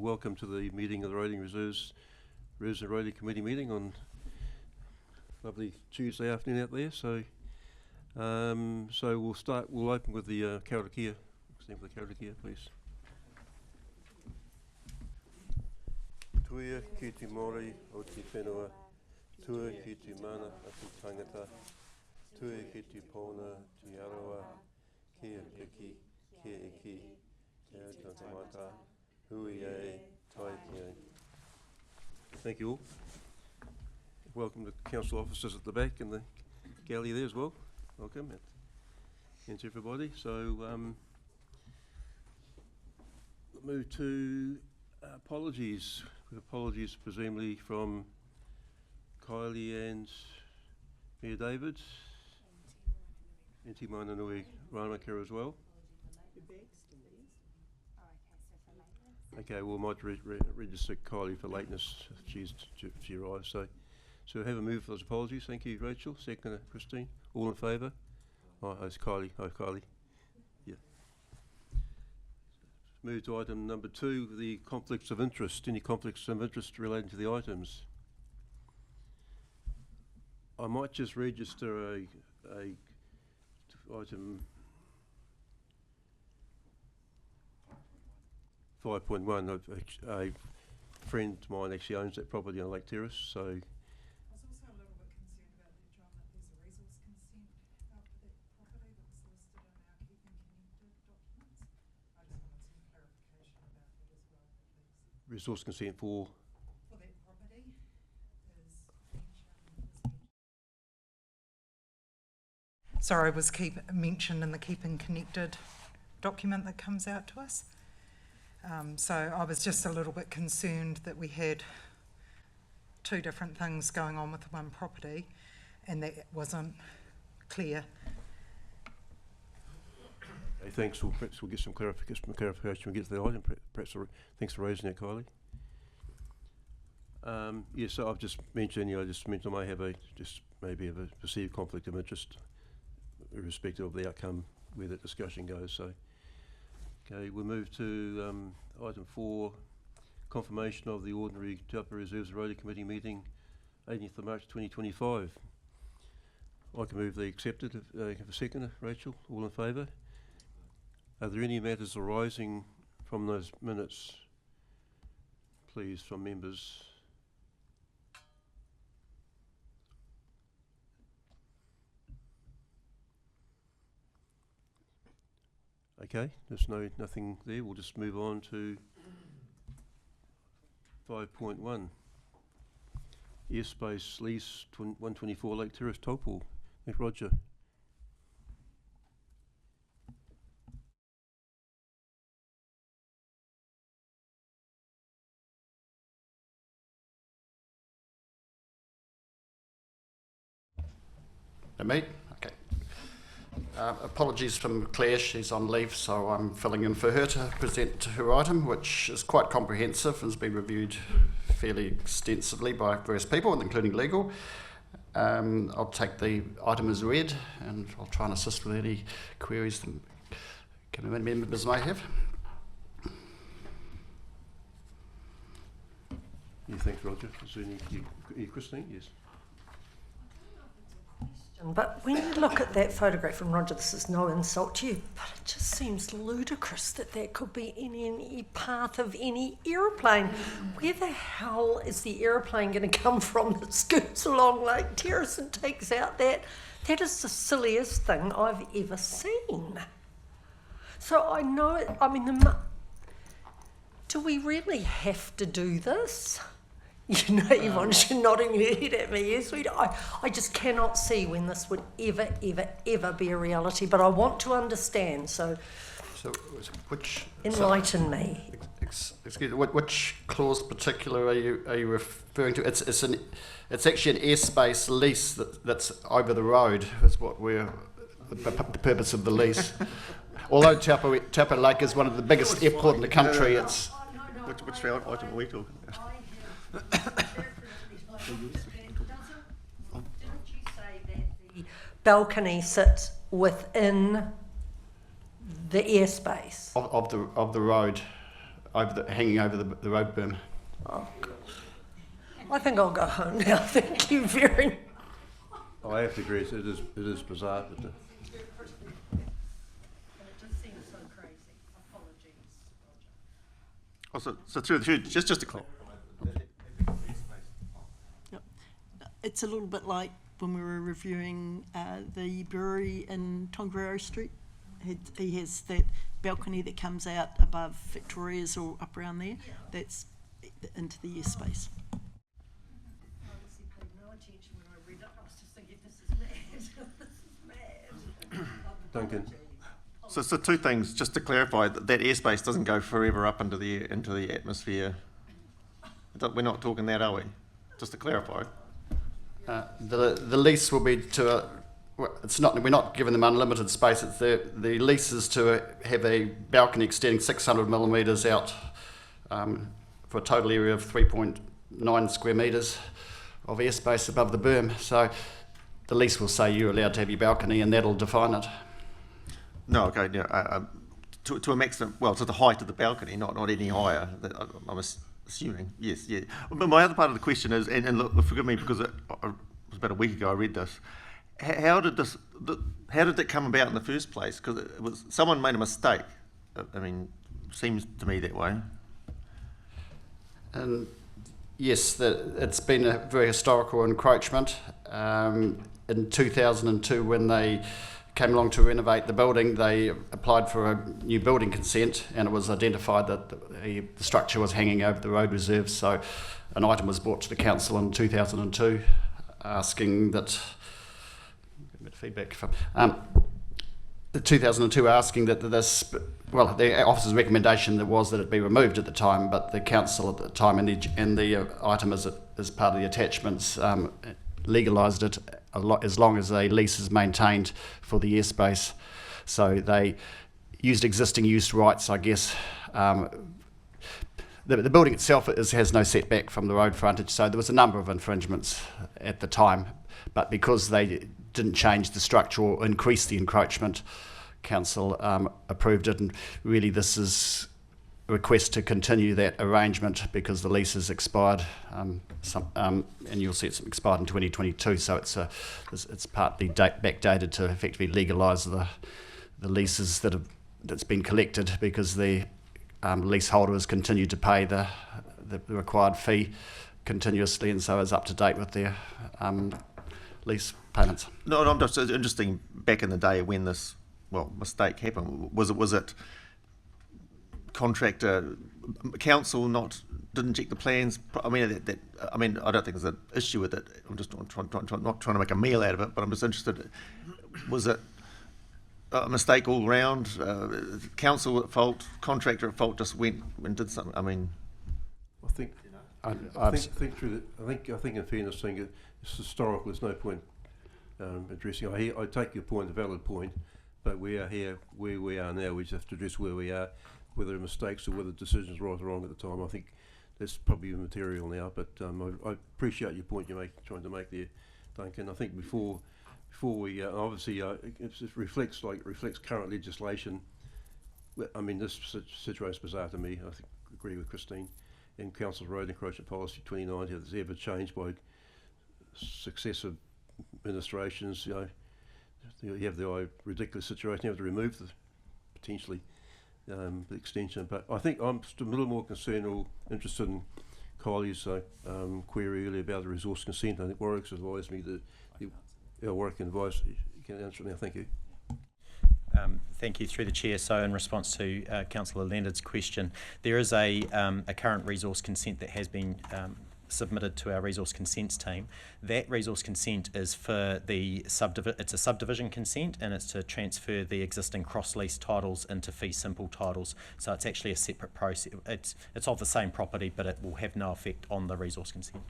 welcome to the meeting of the Roading Reserves and Roading Committee meeting on lovely Tuesday afternoon out there. So we'll open with the karakia. Stand for the karakia, please. Tuia ki te Māori o te whenua, tua ki te mana a te tangata, tua ki te pōna te aroa, kia piki, kia eki, kia tangamata, hui e, tai kia. Thank you all. Welcome to council officers at the back and the galley there as well. Welcome. Thanks everybody. So we'll move to apologies. With apologies presumably from Kylie and Mayor David. And Te Mainanui Ranakera as well. Okay, well, might register Kylie for lateness if she arrives. So have a move for those apologies. Thank you, Rachel. Second, Christine. All in favour? Oh, it's Kylie. Oh, Kylie. Yeah. Move to item number 2, the conflicts of interest. Any conflicts of interest relating to the items? I might just register a item 5.1. A friend of mine actually owns that property on Lake Terrace, so. I was also a little bit concerned about that, John, that there's a resource consent out for that property that was listed in our keeping connected documents. I just wanted some clarification about that as well, please. Resource consent for that property is sorry, was mentioned in the keeping connected document that comes out to us. So I was just a little bit concerned that we had 2 different things going on with one property and that wasn't clear. Okay, thanks. Perhaps we'll get some clarification when we get to the item. Perhaps thanks for raising that, Kylie. Yes, so I've just mentioned, I may have maybe a perceived conflict of interest irrespective of the outcome where that discussion goes. So. Okay, we'll move to item 4, confirmation of the ordinary Taupō Reserves and Roading Committee meeting 18th of March 2025. I can move the accepted. Have a second, Rachel. All in favour? Are there any matters arising from those minutes, please, from members? Okay, there's nothing there. We'll just move on to 5.1. Airspace lease 124 Lake Terrace Taupō. Thank Roger. Me? Okay. Apologies from Claire, she's on leave, so I'm filling in for her to present her item, which is quite comprehensive and has been reviewed fairly extensively by various people, including legal. I'll take the item as read and I'll try and assist with any queries that committee members may have. Yeah, thanks, Roger. Is there any Christine? Yes. But when you look at that photograph, and Roger, this is no insult to you, but it just seems ludicrous that that could be any path of any aeroplane. Where the hell is the aeroplane going to come from that scoots along Lake Terrace and takes out that? That is the silliest thing I've ever seen. So I know, do we really have to do this? You know, Yvonne's nodding her head at me. Yes, we do. I just cannot see when this would ever be a reality. But I want to understand. So which enlighten me. Excuse me. Which clause particular are you referring to? It's actually an airspace lease that's over the road. Is what the purpose of the lease. Although Taupō Lake is one of the biggest airport in the country, it's. Which item are we talking about? Didn't you say that the balcony sits within the airspace of the road hanging over the road berm. Oh, God. I think I'll go home now. Thank you very much. I have to agree, it is bizarre, but It just seems so crazy. Apologies, Roger. Also, so through just to clarify. Yep. It's a little bit like when we were reviewing the brewery in Tongariro Street. He has that balcony that comes out above Victoria's or up around there. That's into the airspace. I honestly paid no attention when I read it. I was just thinking, this is mad. This is mad. Duncan. So two things, just to clarify, that airspace doesn't go forever up into the atmosphere. We're not talking that, are we? Just to clarify. The lease will be to it's not. We're not giving them unlimited space. It's the lease is to have a balcony extending 600 millimetres out for a total area of 3.9 square metres of airspace above the berm. So the lease will say you're allowed to have your balcony, and that'll define it. No, okay, yeah, to a maximum, well, to the height of the balcony, not any higher. I'm assuming, yes, yeah. But my other part of the question is, and look, forgive me because it was about a week ago I read this. How did that come about in the first place? Because it was someone made a mistake. I mean, seems to me that way. And yes, it's been a very historical encroachment. In 2002, when they came along to renovate the building, they applied for a new building consent, and it was identified that the structure was hanging over the road reserve. So an item was brought to the council in 2002 asking that, a bit of feedback from, 2002 asking that the officer's recommendation was that it be removed at the time, but the council at the time and the item as part of the attachments legalised it as long as a lease is maintained for the airspace. So they used existing use rights, I guess. The building itself has no setback from the road frontage, so there was a number of infringements at the time, but because they didn't change the structure or increase the encroachment, council approved it, and really this is a request to continue that arrangement because the lease has expired, and you'll see it's expired in 2022, so it's partly backdated to effectively legalise the leases that's been collected, because the leaseholder has continued to pay the required fee continuously, and so is up to date with their lease payments. No, I'm just interesting. Back in the day when this mistake happened, was it contractor, council didn't check the plans? I mean, I don't think there's an issue with it. I'm just not trying to make a meal out of it, but I'm just interested. Was it a mistake all round? Council at fault, contractor at fault, just went and did something? I mean, I think in fairness, saying it's historical. There's no point addressing. I take your point, a valid point, but we are here where we are now. We just have to address where we are, whether there are mistakes or whether decisions were right or wrong at the time. I think that's probably immaterial now. But I appreciate your point you're trying to make there, Duncan. I think before we obviously it reflects current legislation. I mean, this situation is bizarre to me. I agree with Christine. And Council's Road Encroachment Policy 2090 has ever changed by successive administrations. You have the ridiculous situation. You have to remove potentially the extension. But I think I'm just a little more concerned or interested in Kylie's query earlier about the resource consent. I think Warwick's advised me that Warwick advised. You can answer it now. Thank you. Thank you, through the chair. So in response to Councillor Leonard's question, there is a current resource consent that has been submitted to our resource consents team. That resource consent is for it's a subdivision consent, and it's to transfer the existing cross-lease titles into fee simple titles. So it's actually a separate process. It's of the same property, but it will have no effect on the resource consent.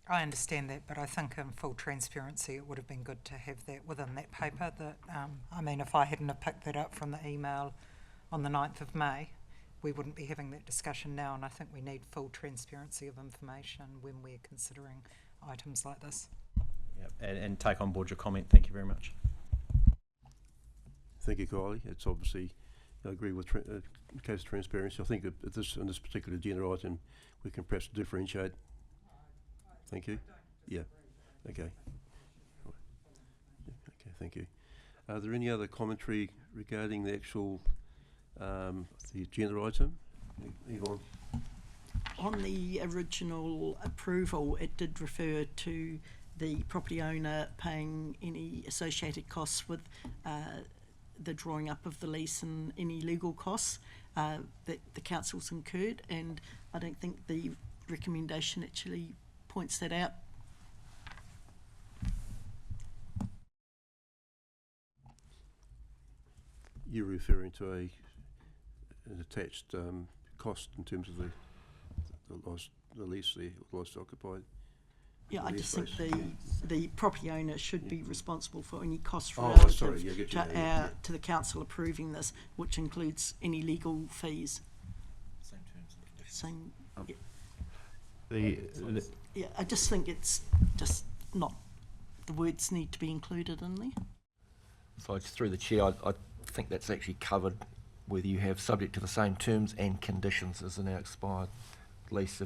I understand that, but I think in full transparency it would have been good to have that within that paper. That I mean, if I hadn't have picked that up from the email on the 9th of May, we wouldn't be having that discussion now, and I think we need full transparency of information when we're considering items like this. Yep, and take on board your comment. Thank you very much. Thank you, Kylie. It's obviously, I agree with in case of transparency, I think that in this particular agenda item, we can perhaps differentiate. Thank you. Yeah. Okay. Okay, thank you. Are there any other commentary regarding the actual the agenda item? Yvonne? On the original approval, it did refer to the property owner paying any associated costs with the drawing up of the lease and any legal costs that the council's incurred, and I don't think the recommendation actually points that out. You're referring to an attached cost in terms of the lease, the lost occupied. Yeah, I just think the property owner should be responsible for any costs Oh, relative sorry, yeah, get you there, yeah. to the council approving this, which includes any legal fees. Same terms and conditions. Same, The yeah, I just think it's just not, the words need to be included in there. So it's through the chair, I think that's actually covered, whether you have subject to the same terms and conditions as an expired lease.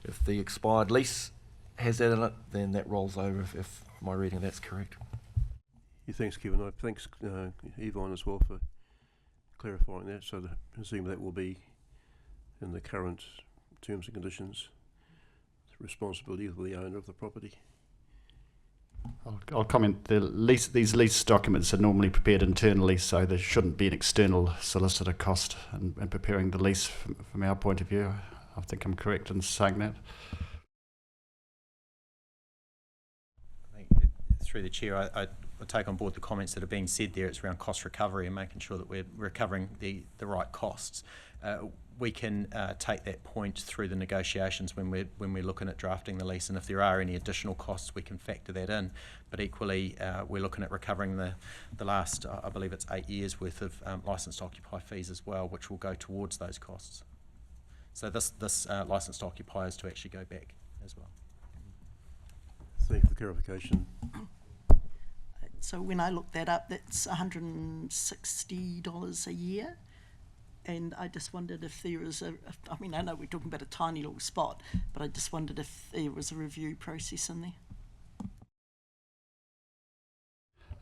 If the expired lease has that in it, then that rolls over, if my reading of that's correct. Yeah, thanks, Kevin. Thanks, Yvonne, as well, for clarifying that. So I presume that will be in the current terms and conditions, the responsibility of the owner of the property. I'll comment. These lease documents are normally prepared internally, so there shouldn't be an external solicitor cost in preparing the lease from our point of view. I think I'm correct in saying that. I think through the chair, I take on board the comments that are being said there. It's around cost recovery and making sure that we're recovering the right costs. We can take that point through the negotiations when we're looking at drafting the lease, and if there are any additional costs, we can factor that in. But equally, we're looking at recovering the last, I believe it's 8 years worth of licensed occupy fees as well, which will go towards those costs. So this licensed occupy is to actually go back as well. Thank you for the clarification. So when I looked that up, that's $160 a year. And I just wondered if there was I mean, I know we're talking about a tiny little spot, but I just wondered if there was a review process in there.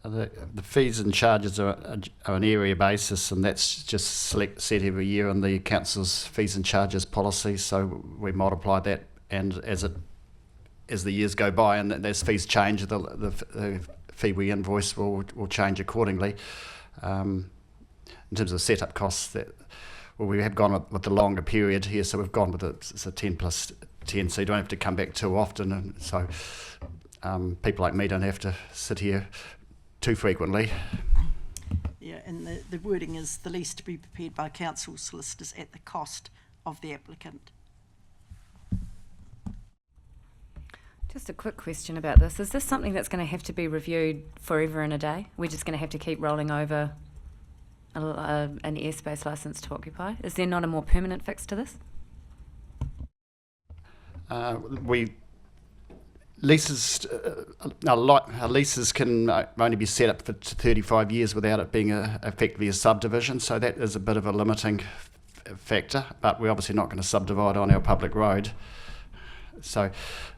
The fees and charges are an area basis, and that's just set every year in the council's fees and charges policy. So we multiply that, and as the years go by and as fees change, the fee we invoice will change accordingly. In terms of setup costs, we have gone with the longer period here, so we've gone with it's a 10 plus 10, so you don't have to come back too often, and so people like me don't have to sit here too frequently. Yeah, and the wording is the lease to be prepared by council solicitors at the cost of the applicant. Just a quick question about this. Is this something that's going to have to be reviewed forever and a day? We're just going to have to keep rolling over an airspace licence to occupy? Is there not a more permanent fix to this? Leases can only be set up for 35 years without it being effectively a subdivision, so that is a bit of a limiting factor, but we're obviously not going to subdivide on our public road. So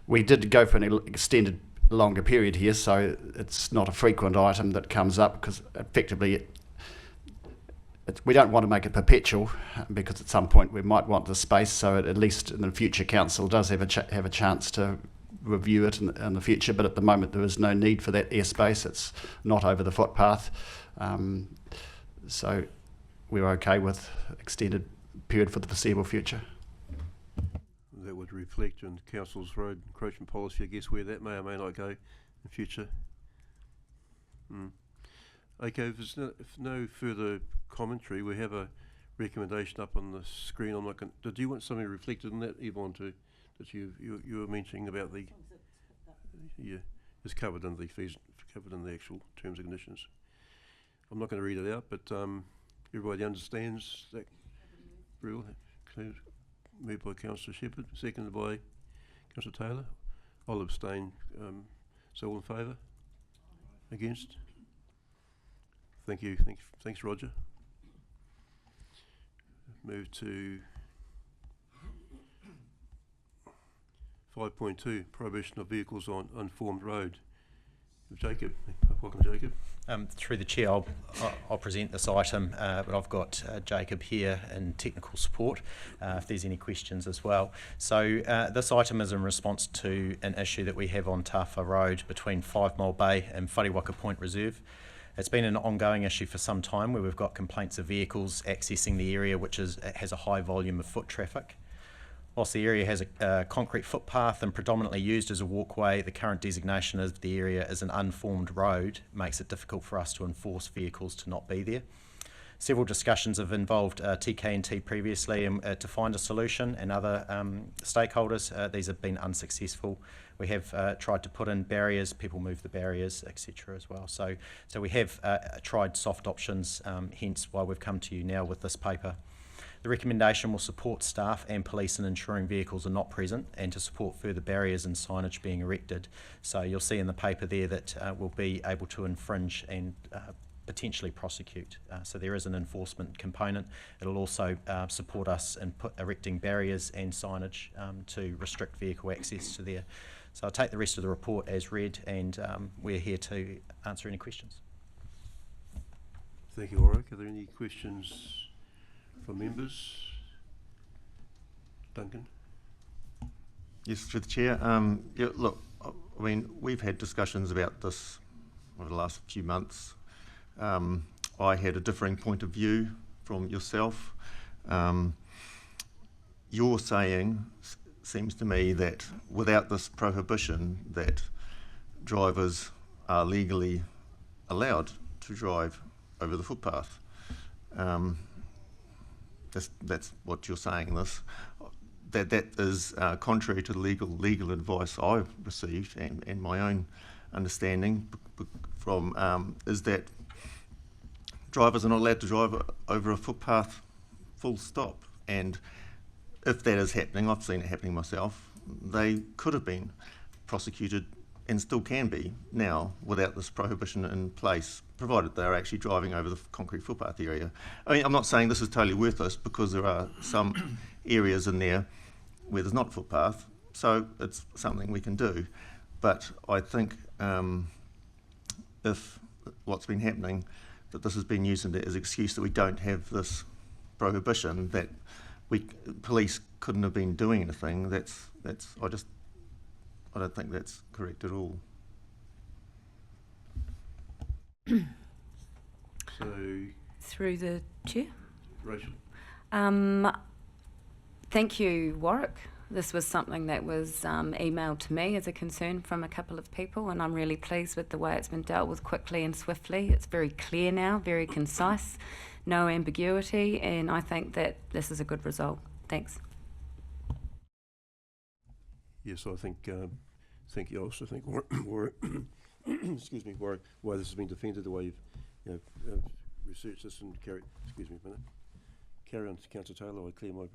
we did go for an extended longer period here, so it's not a frequent item that comes up, because effectively we don't want to make it perpetual, because at some point we might want the space, so at least in the future council does have a chance to review it in the future, but at the moment there is no need for that airspace. It's not over the footpath, so we're okay with extended period for the foreseeable future. That would reflect in council's road encroachment policy, I guess, where that may or may not go in future. Okay, if no further commentary, we have a recommendation up on the screen. I'm not going. Did you want something reflected in that, Yvonne, too? That you were mentioning about the it's covered in the fees, covered in the actual terms and conditions. I'm not going to read it out, but everybody understands that rule. Moved by Councillor Shepherd, seconded by Councillor Taylor. I'll abstain. So all in favour? Against? Thank you. Thanks, Roger. move to 5.2, prohibition of vehicles on unformed road. Jacob, welcome Jacob. Through the chair, I'll present this item, but I've got Jacob here in technical support if there's any questions as well. So this item is in response to an issue that we have on Taupō Road between 5 Mile Bay and Whariwaka Point Reserve. It's been an ongoing issue for some time where we've got complaints of vehicles accessing the area which has a high volume of foot traffic. Whilst the area has a concrete footpath and predominantly used as a walkway, the current designation of the area as an unformed road makes it difficult for us to enforce vehicles to not be there. Several discussions have involved TK&T previously to find a solution, and other stakeholders. These have been unsuccessful. We have tried to put in barriers, people move the barriers, etc. as well. So we have tried soft options, hence why we've come to you now with this paper. The recommendation will support staff and police in ensuring vehicles are not present and to support further barriers and signage being erected. So you'll see in the paper there that we'll be able to infringe and potentially prosecute. So there is an enforcement component. It'll also support us in erecting barriers and signage to restrict vehicle access to there. So I'll take the rest of the report as read, and we're here to answer any questions. Thank you, Warwick. Are there any questions from members? Duncan? Yes, through the chair. Yeah, look, I mean, we've had discussions about this over the last few months. I had a differing point of view from yourself. You're saying, seems to me, that without this prohibition, that drivers are legally allowed to drive over the footpath. That's what you're saying. That is contrary to the legal advice I've received and my own understanding from is that drivers are not allowed to drive over a footpath, full stop. And if that is happening, I've seen it happening myself, they could have been prosecuted and still can be now without this prohibition in place, provided they're actually driving over the concrete footpath area. I mean, I'm not saying this is totally worthless, because there are some areas in there where there's not a footpath, so it's something we can do. But I think if what's been happening, that this has been used as an excuse that we don't have this prohibition, that police couldn't have been doing anything, I don't think that's correct at all. So, Through the chair. Rachel? Thank you, Warwick. This was something that was emailed to me as a concern from a couple of people, and I'm really pleased with the way it's been dealt with quickly and swiftly. It's very clear now, very concise, no ambiguity, and I think that this is a good result. Thanks. Yes, I think I also think Warwick, excuse me, Warwick, why this has been defended, the way you've researched this and carry on to Councillor Taylor. I clear my.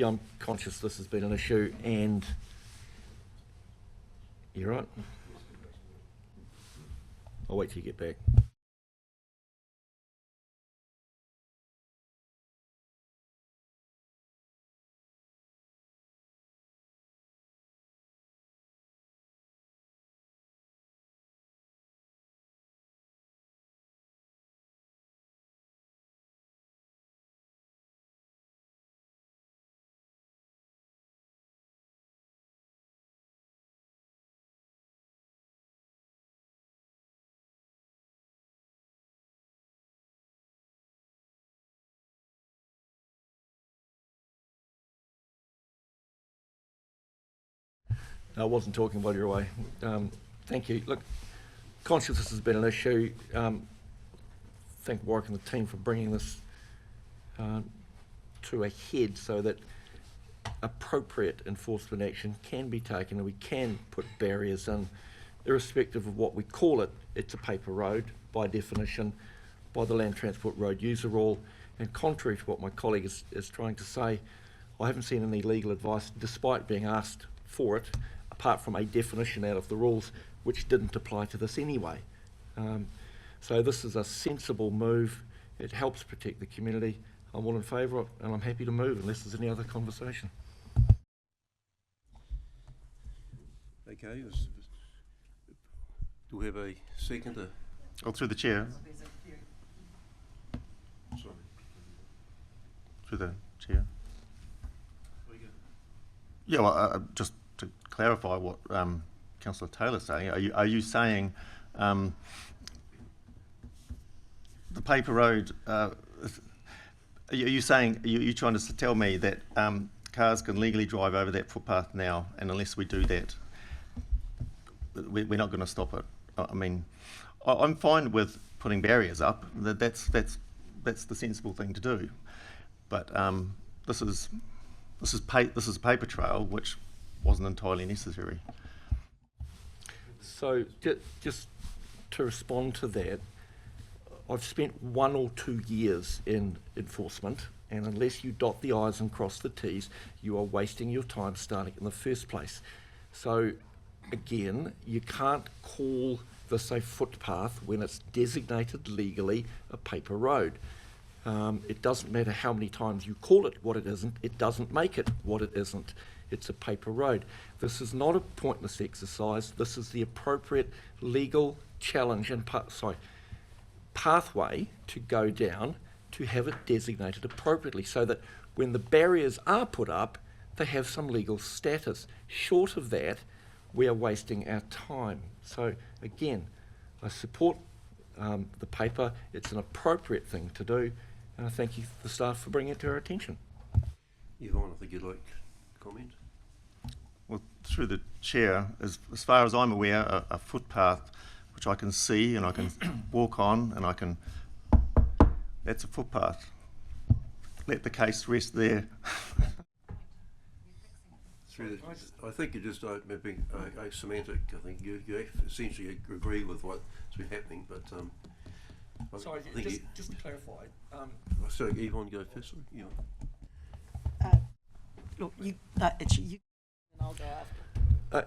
I'm conscious this has been an issue, and you're right. I'll wait till you get back. I wasn't talking while you were away. Thank you. Look, conscious this has been an issue. Thank Warwick and the team for bringing this to a head so that appropriate enforcement action can be taken and we can put barriers in, irrespective of what we call it. It's a paper road by definition, by the Land Transport Road User Rule, and contrary to what my colleague is trying to say, I haven't seen any legal advice, despite being asked for it, apart from a definition out of the rules which didn't apply to this anyway. So this is a sensible move, it helps protect the community. I'm all in favour of it, and I'm happy to move unless there's any other conversation. Okay, do we have a seconder? Oh, through the chair. Sorry. Through the chair. Yeah, well, just to clarify what Councillor Taylor's saying, are you saying the paper road? Are you saying are you trying to tell me that cars can legally drive over that footpath now, and unless we do that, we're not going to stop it? I mean, I'm fine with putting barriers up. That's the sensible thing to do. But this is a paper trail which wasn't entirely necessary. So just to respond to that, I've spent 1 or 2 years in enforcement, and unless you dot the I's and cross the T's, you are wasting your time starting in the first place. So again, you can't call this a footpath when it's designated legally a paper road. It doesn't matter how many times you call it what it isn't, it doesn't make it what it isn't. It's a paper road. This is not a pointless exercise. This is the appropriate legal challenge and pathway to go down to have it designated appropriately, so that when the barriers are put up, they have some legal status. Short of that, we are wasting our time. So again, I support the paper. It's an appropriate thing to do, and I thank you, the staff, for bringing it to our attention. Yvonne, I think you'd like to comment? Well, through the chair, as far as I'm aware, a footpath which I can see and I can walk on and I can, that's a footpath. Let the case rest there. I think you just maybe a semantic. I think you essentially agree with what's been happening, but Sorry, I think just to clarify. so Yvonne, go first. Yeah. Look, it's you, and I'll go after.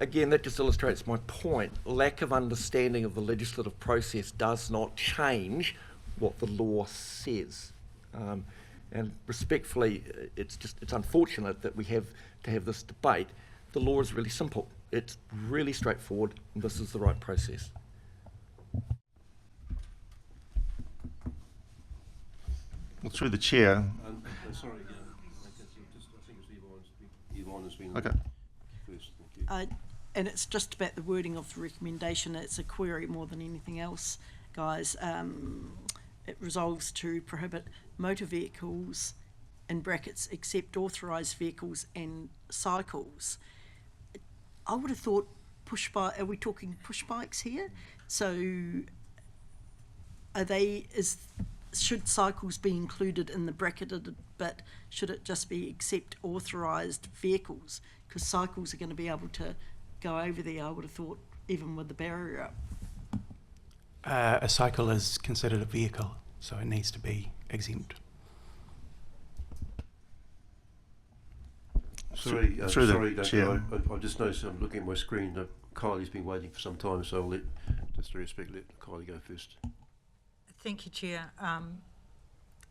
Again, that just illustrates my point. Lack of understanding of the legislative process does not change what the law says. And respectfully, it's unfortunate that we have to have this debate. The law is really simple. It's really straightforward, and this is the right process. Well, through the chair. Sorry, I think it's Yvonne has been Okay. first. Thank you. And it's just about the wording of the recommendation. It's a query more than anything else, guys. It resolves to prohibit motor vehicles, in brackets, except authorised vehicles and cycles. I would have thought are we talking push bikes here? So should cycles be included in the bracketed bit? Should it just be except authorised vehicles? Because cycles are going to be able to go over there, I would have thought, even with the barrier up. A cycle is considered a vehicle, so it needs to be exempt. Sorry, through the sorry, chair. I've just noticed I'm looking at my screen. Kylie's been waiting for some time, so I'll just to respect, let Kylie go first. Thank you, Chair.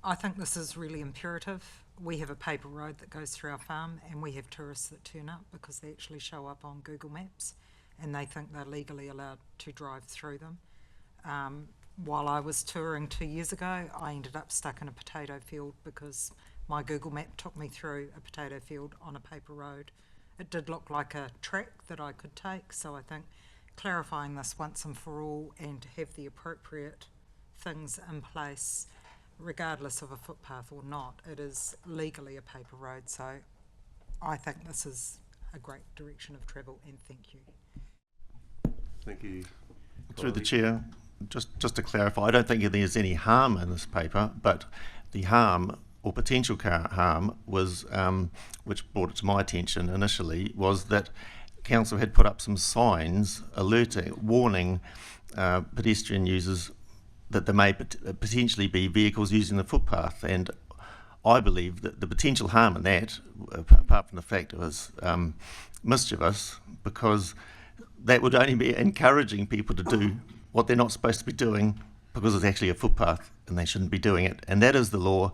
I think this is really imperative. We have a paper road that goes through our farm, and we have tourists that turn up because they actually show up on Google Maps and they think they're legally allowed to drive through them. While I was touring 2 years ago, I ended up stuck in a potato field because my Google Map took me through a potato field on a paper road. It did look like a track that I could take, so I think clarifying this once and for all and to have the appropriate things in place, regardless of a footpath or not, it is legally a paper road. So I think this is a great direction of travel, and thank you. Thank you. Through the Kylie. chair, just to clarify, I don't think there's any harm in this paper, but the harm or potential harm was, which brought it to my attention initially, was that council had put up some signs warning pedestrian users that there may potentially be vehicles using the footpath, and I believe that the potential harm in that, apart from the fact it was mischievous, because that would only be encouraging people to do what they're not supposed to be doing because it's actually a footpath and they shouldn't be doing it. And that is the law.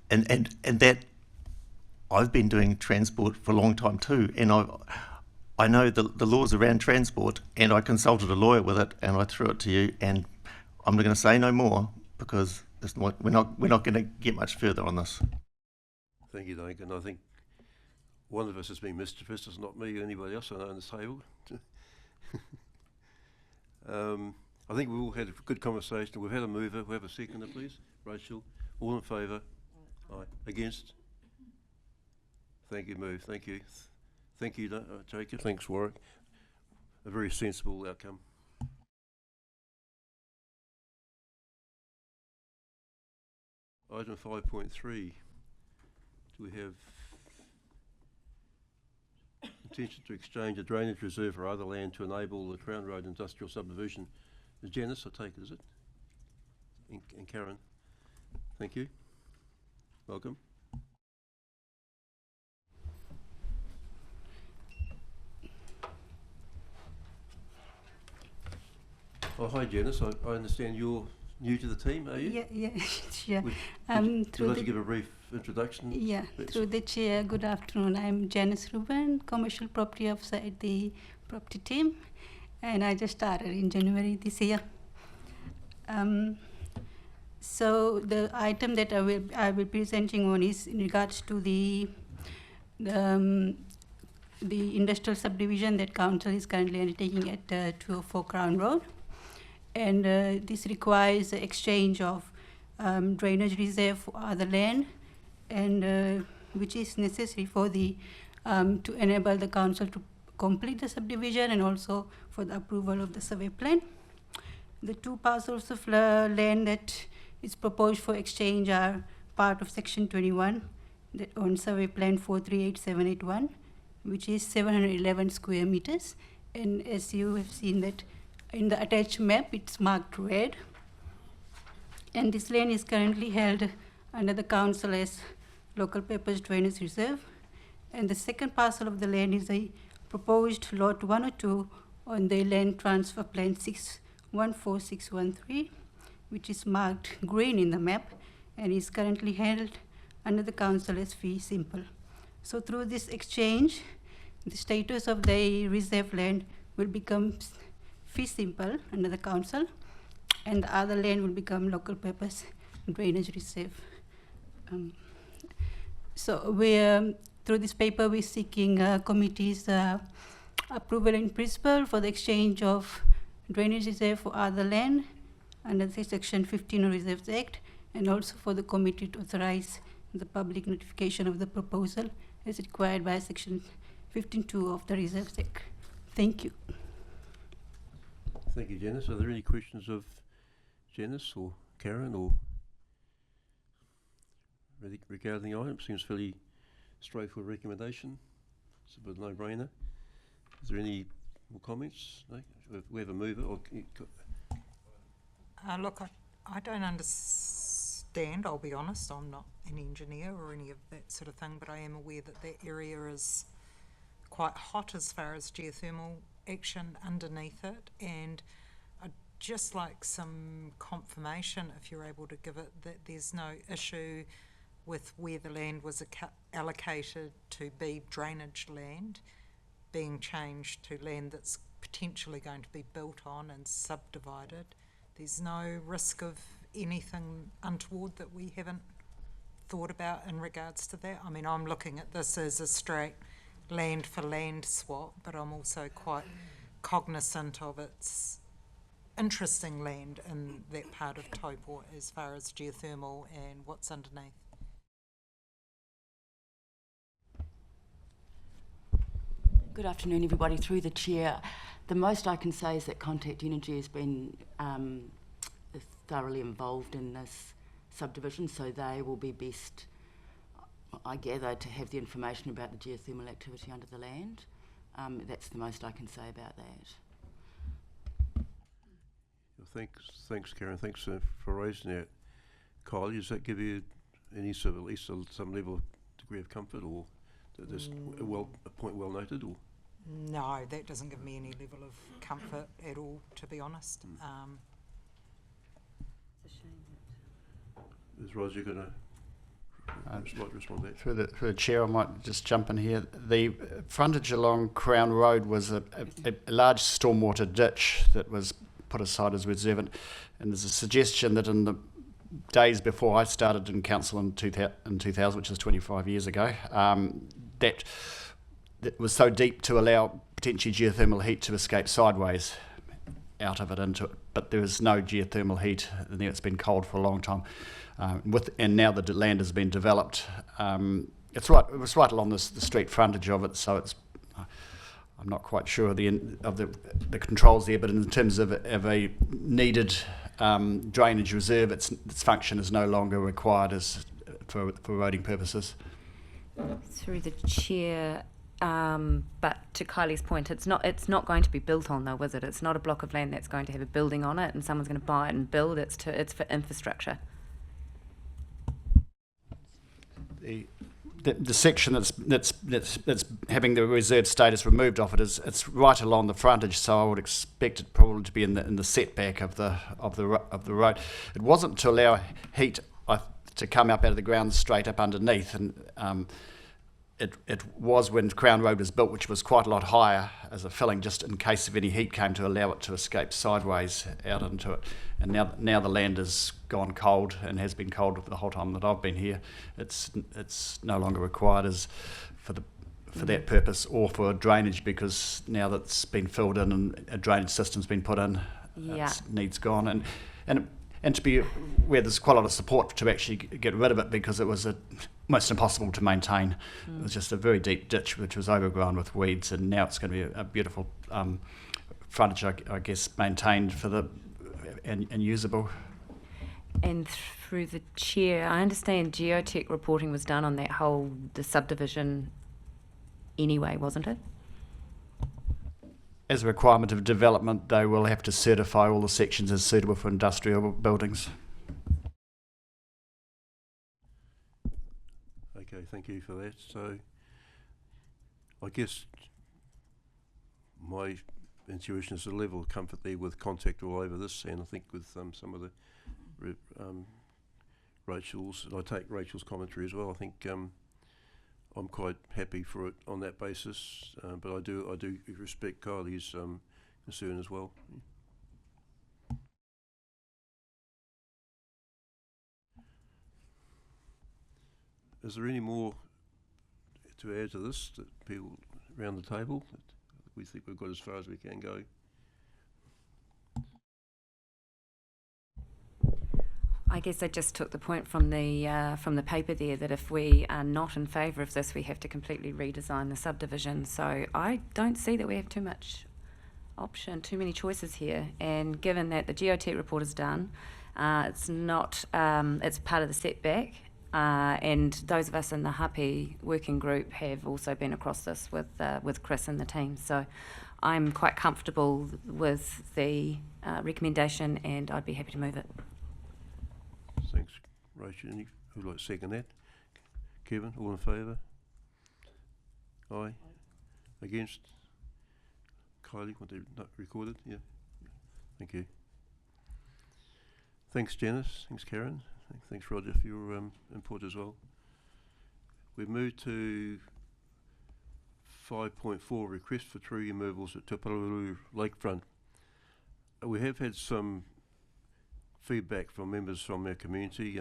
And that I've been doing transport for a long time too. And I know the laws around transport, and I consulted a lawyer with it, and I threw it to you. And I'm not going to say no more because we're not going to get much further on this. Thank you, Duncan. I think one of us has been mischievous. It's not me or anybody else I know on this table. I think we've all had a good conversation. We've had a mover. We have a seconder, please. Rachel. All in favour? Aye. Against? Thank you, move. Thank you. Thank you, Jacob. Thanks, Warwick. A very sensible outcome. Item 5.3. Do we have intention to exchange a drainage reserve or other land to enable the Crown Road industrial subdivision? Is Janice, I take it, is it? And Karen. Thank you. Welcome. Oh, hi Janice. I understand you're new to the team, are you? Yeah, sure. Would you like to give a brief introduction? Yeah, please? through the chair, good afternoon. I'm Janice Ruben, Commercial Property Officer at the property team, and I just started in January this year. So the item that I will be presenting on is in regards to the industrial subdivision that council is currently undertaking at 204 Crown Road. And this requires the exchange of drainage reserve for other land, and which is necessary for the to enable the council to complete the subdivision and also for the approval of the survey plan. The two parcels of land that is proposed for exchange are part of section 21 that on survey plan 438781, which is 711 square meters. And as you have seen that in the attached map, it's marked red. And this land is currently held under the council as local purpose drainage reserve. And the second parcel of the land is a proposed lot 102 on the land transfer plan 614613, which is marked green in the map and is currently held under the council as fee simple. So through this exchange, the status of the reserve land will become fee simple under the council, and the other land will become local purpose drainage reserve. So we, through this paper, we're seeking committee's approval in principle for the exchange of drainage reserve for other land under the section 15 of Reserves Act, and also for the committee to authorize the public notification of the proposal as required by section 15.2 of the Reserves Act. Thank you. Thank you, Janice. Are there any questions of Janice or Karen or regarding the item? Seems fairly straightforward recommendation. It's a bit of a no-brainer. Is there any more comments? No? We have a mover. Or Look, I don't understand, I'll be honest. I'm not an engineer or any of that sort of thing, but I am aware that that area is quite hot as far as geothermal action underneath it, and I'd just like some confirmation, if you're able to give it, that there's no issue with where the land was allocated to be drainage land being changed to land that's potentially going to be built on and subdivided. There's no risk of anything untoward that we haven't thought about in regards to that. I mean, I'm looking at this as a straight land for land swap, but I'm also quite cognizant of its interesting land in that part of Taupō as far as geothermal and what's underneath. Good afternoon, everybody. Through the chair, the most I can say is that Contact Energy has been thoroughly involved in this subdivision, so they will be best, I gather, to have the information about the geothermal activity under the land. That's the most I can say about that. Thanks, Karen. Thanks for raising that. Kyle, does that give you any sort of at least some level of degree of comfort, or just a point well noted, or? No, that doesn't give me any level of comfort at all, to be honest. Is Roger going to respond to that? Through the chair, I might just jump in here. The frontage along Crown Road was a large stormwater ditch that was put aside as reservant, and there's a suggestion that in the days before I started in council in 2000, which is 25 years ago, that was so deep to allow potentially geothermal heat to escape sideways out of it into it, but there is no geothermal heat, and it's been cold for a long time. And now the land has been developed. It was right along the street frontage of it, so it's. I'm not quite sure of the controls there, but in terms of a needed drainage reserve, its function is no longer required for roading purposes. Through the chair, but to Kylie's point, it's not going to be built on though, is it? It's not a block of land that's going to have a building on it, and someone's going to buy it and build. It's for infrastructure. The section that's having the reserved status removed off it it's right along the frontage, so I would expect it probably to be in the setback of the road. It wasn't to allow heat to come up out of the ground straight up underneath, and it was when Crown Road was built, which was quite a lot higher as a filling, just in case of any heat came, to allow it to escape sideways out into it. And now the land has gone cold and has been cold the whole time that I've been here. It's no longer required for that purpose or for drainage, because now that it's been filled in and a drainage system's been put in, its needs gone. And to be where there's quite a lot of support to actually get rid of it, because it was almost impossible to maintain. It was just a very deep ditch which was overgrown with weeds, and now it's going to be a beautiful frontage, I guess, maintained for and usable. And through the chair, I understand geotech reporting was done on the subdivision anyway, wasn't it? As a requirement of development, they will have to certify all the sections as suitable for industrial buildings. Okay, thank you for that. So I guess my intuition is a level of comfort there with contact all over this, and I think with some of the Rachel's, I take Rachel's commentary as well. I think I'm quite happy for it on that basis, but I do respect Kylie's concern as well. Is there any more to add to this that people around the table? We think we've got as far as we can go. I guess I just took the point from the paper there that if we are not in favour of this, we have to completely redesign the subdivision. So I don't see that we have too many choices here. And given that the geotech report is done, it's part of the setback. And those of us in the Hapi working group have also been across this with Chris and the team. So I'm quite comfortable with the recommendation, and I'd be happy to move it. Thanks, Rachel. Who'd like to second that? Kevin, all in favour? Aye. Against? Kylie, want to not record it? Yeah. Thank you. Thanks, Janice. Thanks, Karen. Thanks, Roger, for your input as well. We've moved to 5.4, request for tree removals at Taupō Lakefront. We have had some feedback from members from our community,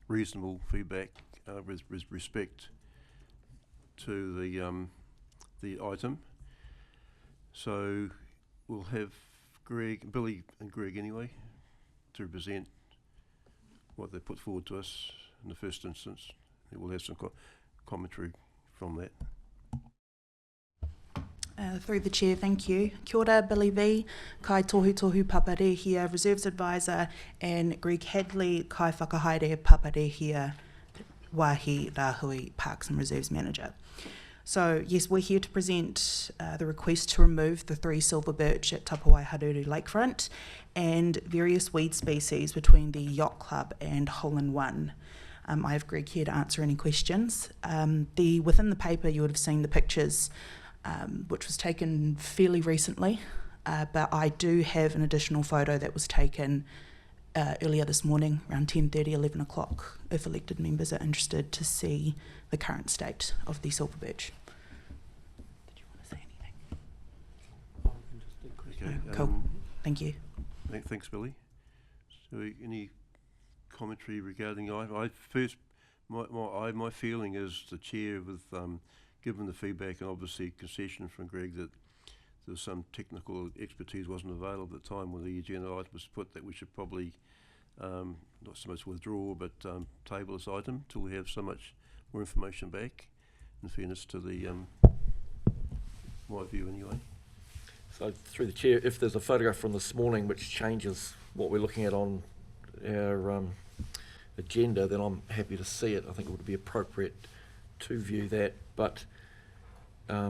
reasonable feedback with respect to the item. So we'll have Billy and Greg anyway to present what they put forward to us in the first instance. We'll have some commentary from that. Through the chair, thank you. Kia ora, Billy V, kai tohu paparehia Reserves Advisor, and Greg Hadley, kai whakahaere paparehia Wāhi Rāhui Parks and Reserves Manager. So yes, we're here to present the request to remove the 3 silver birch at Taupō Haruru Lakefront and various weed species between the Yacht Club and Hole in One. I have Greg here to answer any questions. Within the paper you would have seen the pictures which was taken fairly recently, but I do have an additional photo that was taken earlier this morning, around 10:30, 11 o'clock, if elected members are interested to see the current state of the silver birch. Did you want to say anything? Okay. Cool. Thank you. Thanks, Billy. So, any commentary regarding my feeling is the chair, with given the feedback and obviously concession from Greg that there was some technical expertise wasn't available at the time when the agenda item was put, that we should probably not so much withdraw but table this item till we have so much more information back, in fairness to the my view anyway. So through the chair, if there's a photograph from this morning which changes what we're looking at on our agenda, then I'm happy to see it. I think it would be appropriate to view that. But I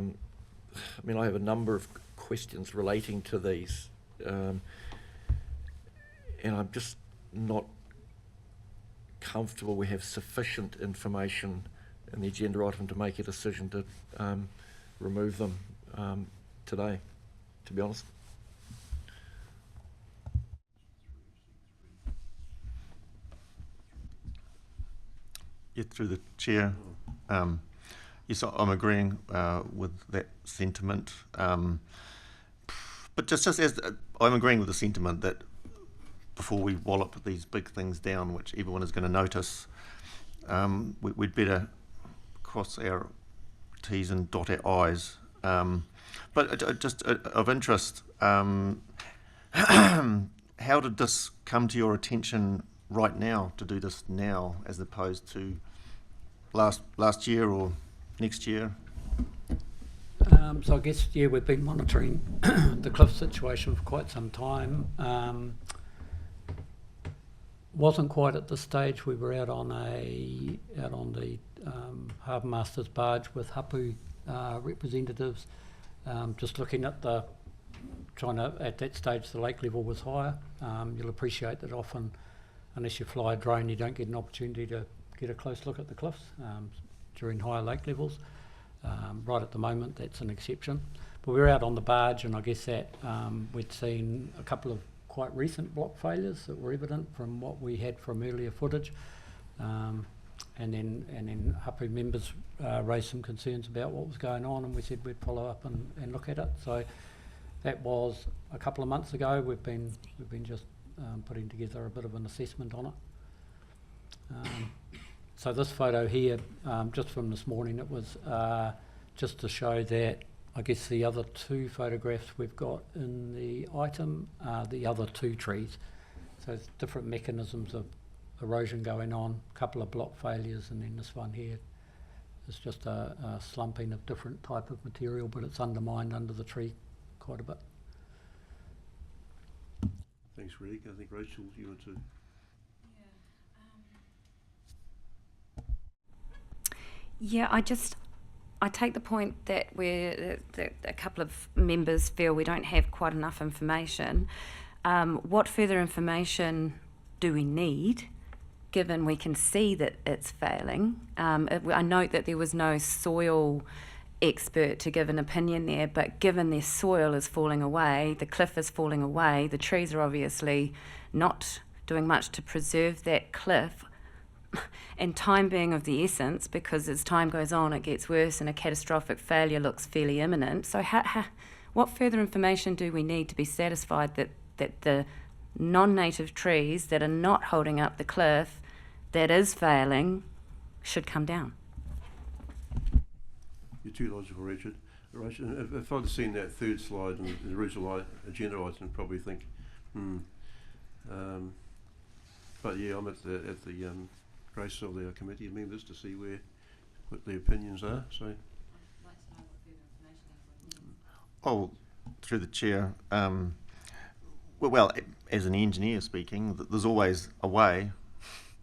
mean, I have a number of questions relating to these, and I'm just not comfortable we have sufficient information in the agenda item to make a decision to remove them today, to be honest. Yeah, through the chair. Yes, I'm agreeing with that sentiment. But just as I'm agreeing with the sentiment that before we wallop these big things down, which everyone is going to notice, we'd better cross our T's and dot our I's. But just of interest, how did this come to your attention right now, to do this now, as opposed to last year or next year? So I guess, yeah, we've been monitoring the cliff situation for quite some time. Wasn't quite at the stage. We were out on the Harbour Master's barge with hapu representatives, just looking at at that stage the lake level was higher. You'll appreciate that often, unless you fly a drone, you don't get an opportunity to get a close look at the cliffs during higher lake levels. Right at the moment, that's an exception. But we were out on the barge, and I guess that we'd seen a couple of quite recent block failures that were evident from what we had from earlier footage. And then hapu members raised some concerns about what was going on, and we said we'd follow up and look at it. So that was a couple of months ago. We've been just putting together a bit of an assessment on it. So this photo here, just from this morning, it was just to show that I guess the other two photographs we've got in the item are the other two trees. So it's different mechanisms of erosion going on, a couple of block failures, and then this one here is just a slumping of different type of material, but it's undermined under the tree quite a bit. Thanks, Rick. I think Rachel, you want to... Yeah, I take the point that a couple of members feel we don't have quite enough information. What further information do we need, given we can see that it's failing? I note that there was no soil expert to give an opinion there, but given their soil is falling away, the cliff is falling away, the trees are obviously not doing much to preserve that cliff, and time being of the essence, because as time goes on it gets worse and a catastrophic failure looks fairly imminent. So what further information do we need to be satisfied that the non-native trees that are not holding up the cliff, that is failing, should come down? You're too logical, Richard. Rachel, if I'd seen that third slide and the original agenda item, I'd probably think, but yeah, I'm at the grace of the committee members to see what their opinions are. So, through the chair, well, as an engineer speaking, there's always a way.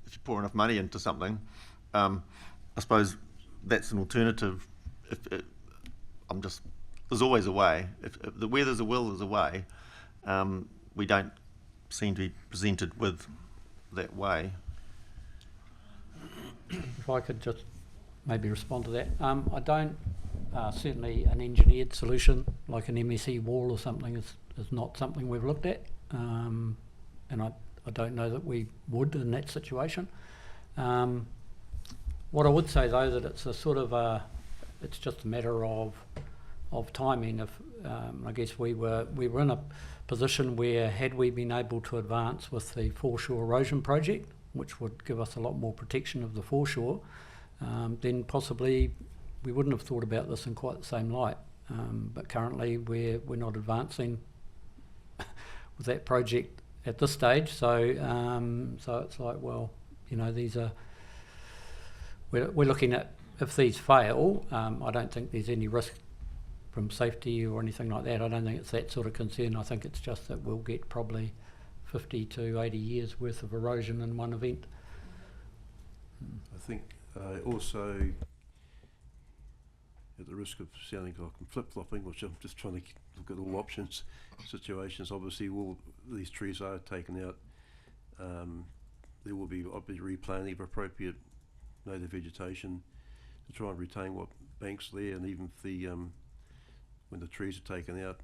If you pour enough money into something, I suppose that's an alternative. There's always a way. Where there's a will, there's a way. We don't seem to be presented with that way. If I could just maybe respond to that. I don't, certainly an engineered solution like an MSE wall or something is not something we've looked at. And I don't know that we would in that situation. What I would say though, that it's a sort of it's just a matter of timing. If I guess we were in a position where, had we been able to advance with the foreshore erosion project, which would give us a lot more protection of the foreshore, then possibly we wouldn't have thought about this in quite the same light. But currently we're not advancing with that project at this stage. So it's like, well, you know, these are, we're looking at, if these fail, I don't think there's any risk from safety or anything like that. I don't think it's that sort of concern. I think it's just that we'll get probably 50 to 80 years worth of erosion in one event. I think also, at the risk of sounding like I'm flip-flopping, which I'm just trying to look at all options, situations, obviously all these trees are taken out. There will be obviously replanting of appropriate native vegetation to try and retain what bank's there, and even if the when the trees are taken out,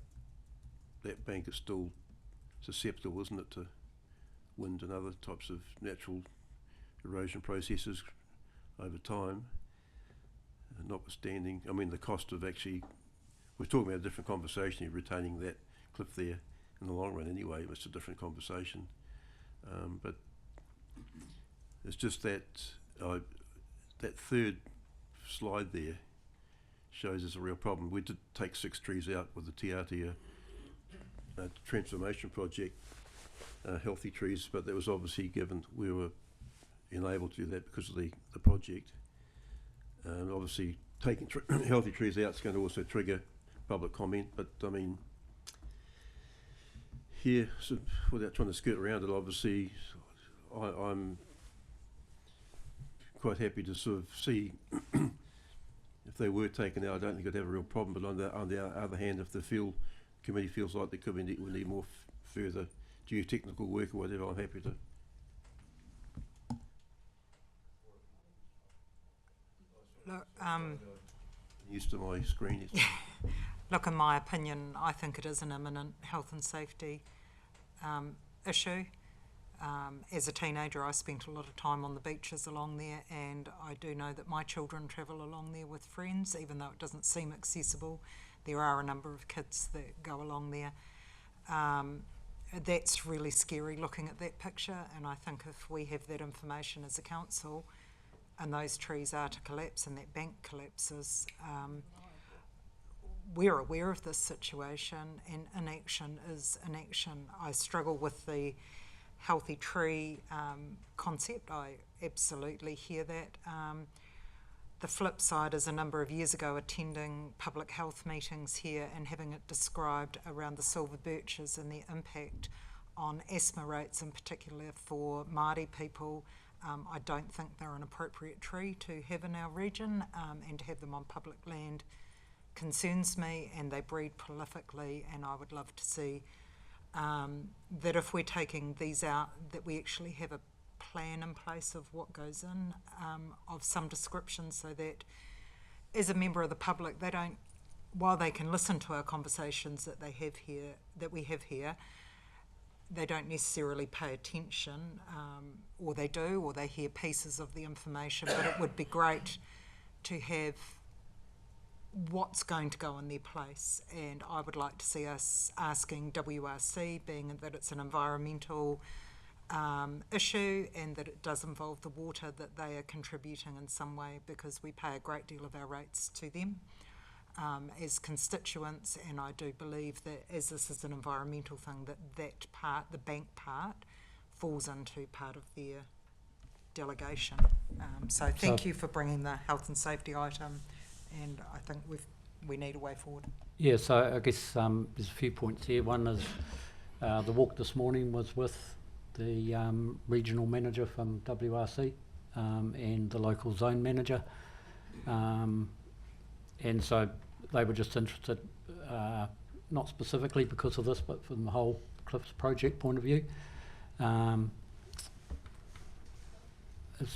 that bank is still susceptible, isn't it, to wind and other types of natural erosion processes over time. Notwithstanding, I mean, the cost of actually, we're talking about a different conversation here, retaining that cliff there in the long run anyway. It's a different conversation, but it's just that that third slide there shows there's a real problem. We did take 6 trees out with the Tiatia transformation project, healthy trees, but that was obviously given, we were enabled to do that because of the project. And obviously taking healthy trees out is going to also trigger public comment, but I mean, here, so without trying to skirt around it, obviously I'm quite happy to sort of see if they were taken out, I don't think I'd have a real problem, but on the other hand, if the committee feels like there could be we need more further geotechnical work or whatever, I'm happy to. Look, used to my screen. look, in my opinion, I think it is an imminent health and safety issue. As a teenager, I spent a lot of time on the beaches along there, and I do know that my children travel along there with friends, even though it doesn't seem accessible. There are a number of kids that go along there. That's really scary looking at that picture, and I think if we have that information as a council and those trees are to collapse and that bank collapses, we're aware of this situation, and inaction is inaction. I struggle with the healthy tree concept. I absolutely hear that. The flip side is a number of years ago attending public health meetings here and having it described around the silver birches and their impact on asthma rates, in particular for Māori people. I don't think they're an appropriate tree to have in our region, and to have them on public land concerns me, and they breed prolifically, and I would love to see that if we're taking these out, that we actually have a plan in place of what goes in, of some description, so that as a member of the public, they don't, while they can listen to our conversations that they have here, that we have here, they don't necessarily pay attention, or they do, or they hear pieces of the information, but it would be great to have what's going to go in their place. And I would like to see us asking WRC, being that it's an environmental issue and that it does involve the water, that they are contributing in some way, because we pay a great deal of our rates to them as constituents, and I do believe that as this is an environmental thing, that part, the bank part, falls into part of their delegation. So thank you for bringing the health and safety item, and I think we need a way forward. Yeah, so I guess there's a few points here. One is the walk this morning was with the regional manager from WRC and the local zone manager, and so they were just interested, not specifically because of this, but from the whole Cliffs project point of view. As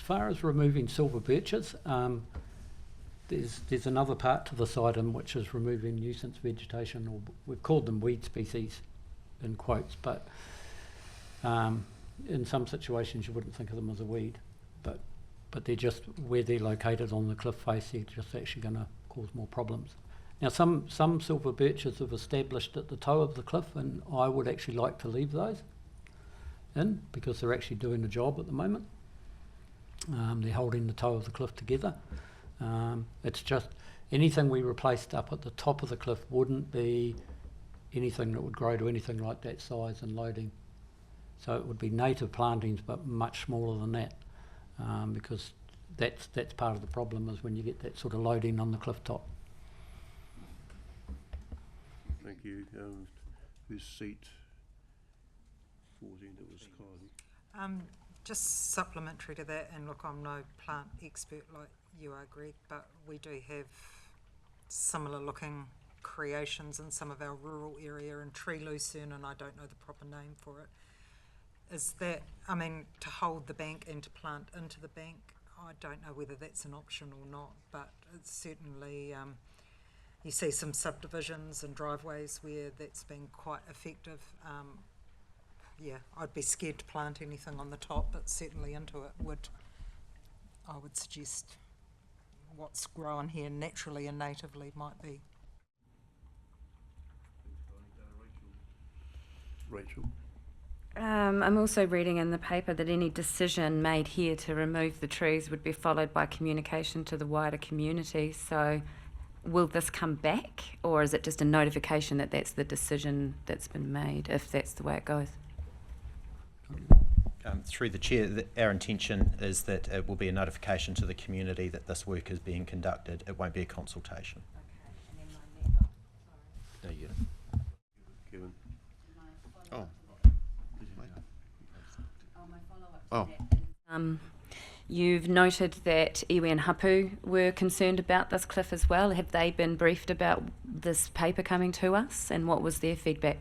far as removing silver birches, there's another part to this item, which is removing nuisance vegetation, or we've called them weed species in quotes, but in some situations you wouldn't think of them as a weed, but they're just where they're located on the cliff face. They're just actually going to cause more problems. Now, some silver birches have established at the toe of the cliff, and I would actually like to leave those in because they're actually doing the job at the moment. They're holding the toe of the cliff together. It's just anything we replaced up at the top of the cliff wouldn't be anything that would grow to anything like that size and loading. So it would be native plantings, but much smaller than that, because that's part of the problem is when you get that sort of loading on the cliff top. Thank you. Whose seat? 14, that was Kylie. Just supplementary to that, and look, I'm no plant expert like you are, Greg, but we do have similar looking creations in some of our rural area, and tree lucerne, and I don't know the proper name for it. Is that, I mean, to hold the bank and to plant into the bank, I don't know whether that's an option or not, but it's certainly, you see some subdivisions and driveways where that's been quite effective. Yeah, I'd be scared to plant anything on the top, but certainly into it I would suggest what's grown here naturally and natively might be. Rachel? I'm also reading in the paper that any decision made here to remove the trees would be followed by communication to the wider community. So will this come back, or is it just a notification that that's the decision that's been made, if that's the way it goes? Through the chair, our intention is that it will be a notification to the community that this work is being conducted. It won't be a consultation. No, you Kevin? Oh. Oh. You've noted that iwi and hapu were concerned about this cliff as well. Have they been briefed about this paper coming to us, and what was their feedback?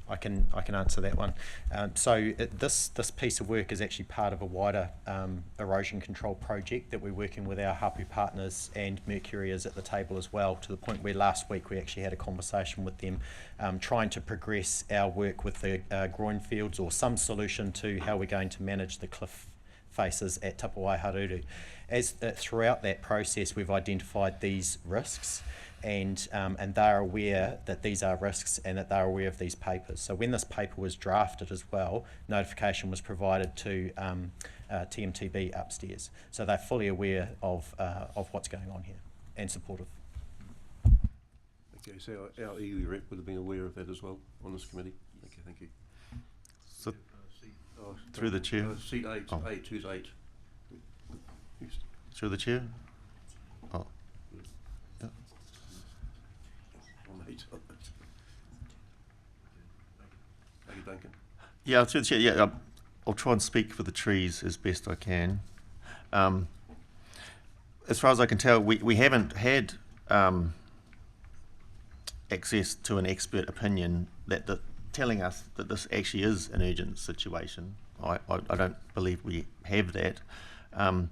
I can answer that one. This piece of work is actually part of a wider erosion control project that we're working with our hapu partners, and Mercury is at the table as well, to the point where last week we actually had a conversation with them trying to progress our work with the groin fields, or some solution to how we're going to manage the cliff faces at Taupō Haruru. As throughout that process we've identified these risks, and they're aware that these are risks and that they're aware of these papers. So when this paper was drafted as well, notification was provided to TMTB upstairs. So they're fully aware of what's going on here and supportive. Okay, so our iwi rep would have been aware of that as well on this committee. Okay, thank you. So, through the chair. Seat 8, Oh. 8, who's 8? Through the chair. Oh. Thank you, Duncan. Yeah, through the chair. Yeah, I'll try and speak for the trees as best I can. As far as I can tell, we haven't had access to an expert opinion that telling us that this actually is an urgent situation. I don't believe we have that. And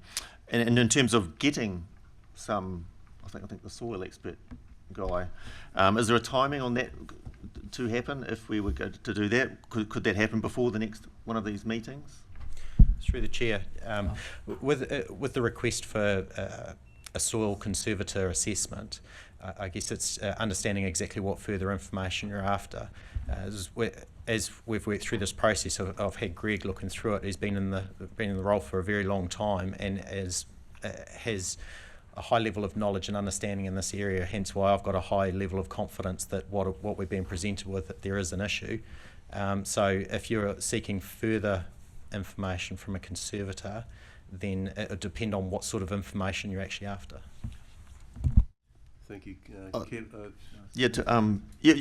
in terms of getting some, I think the soil expert guy, is there a timing on that to happen if we were going to do that? Could that happen before the next one of these meetings? Through the chair, with the request for a soil conservator assessment, I guess it's understanding exactly what further information you're after. As we've worked through this process, I've had Greg looking through it. He's been in the role for a very long time, and has a high level of knowledge and understanding in this area. Hence why I've got a high level of confidence that what we're being presented with, that there is an issue. So if you're seeking further information from a conservator, then it would depend on what sort of information you're actually after. Thank you.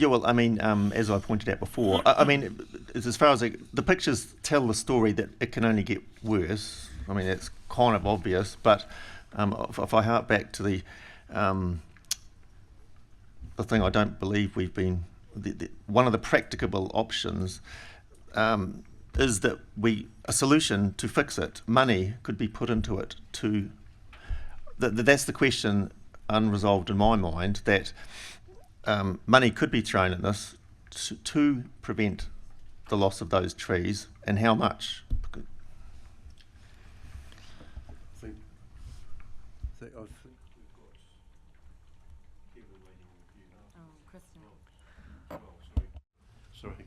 Well, I mean, as I pointed out before, I mean, as far as the pictures tell the story that it can only get worse. I mean, it's kind of obvious, but if I hark back to the thing I don't believe we've been, one of the practicable options is that a solution to fix it, money could be put into it that's the question unresolved in my mind, that money could be thrown in this to prevent the loss of those trees, and how much? I think we've got Kevin waiting with you. Sorry.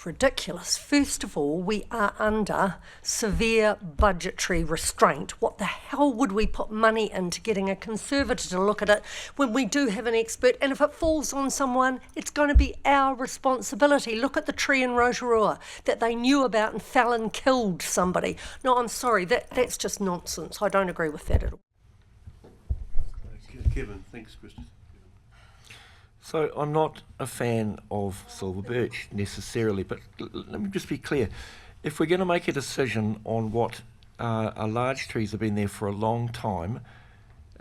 Ridiculous. First of all, we are under severe budgetary restraint. What the hell would we put money into getting a conservator to look at it when we do have an expert? And if it falls on someone, it's going to be our responsibility. Look at the tree in Rotorua that they knew about and fell and killed somebody. No, I'm sorry, that's just nonsense. I don't agree with that at all. Kevin, thanks, Christian. So I'm not a fan of silver birch necessarily, but let me just be clear. If we're going to make a decision on what are large trees that have been there for a long time,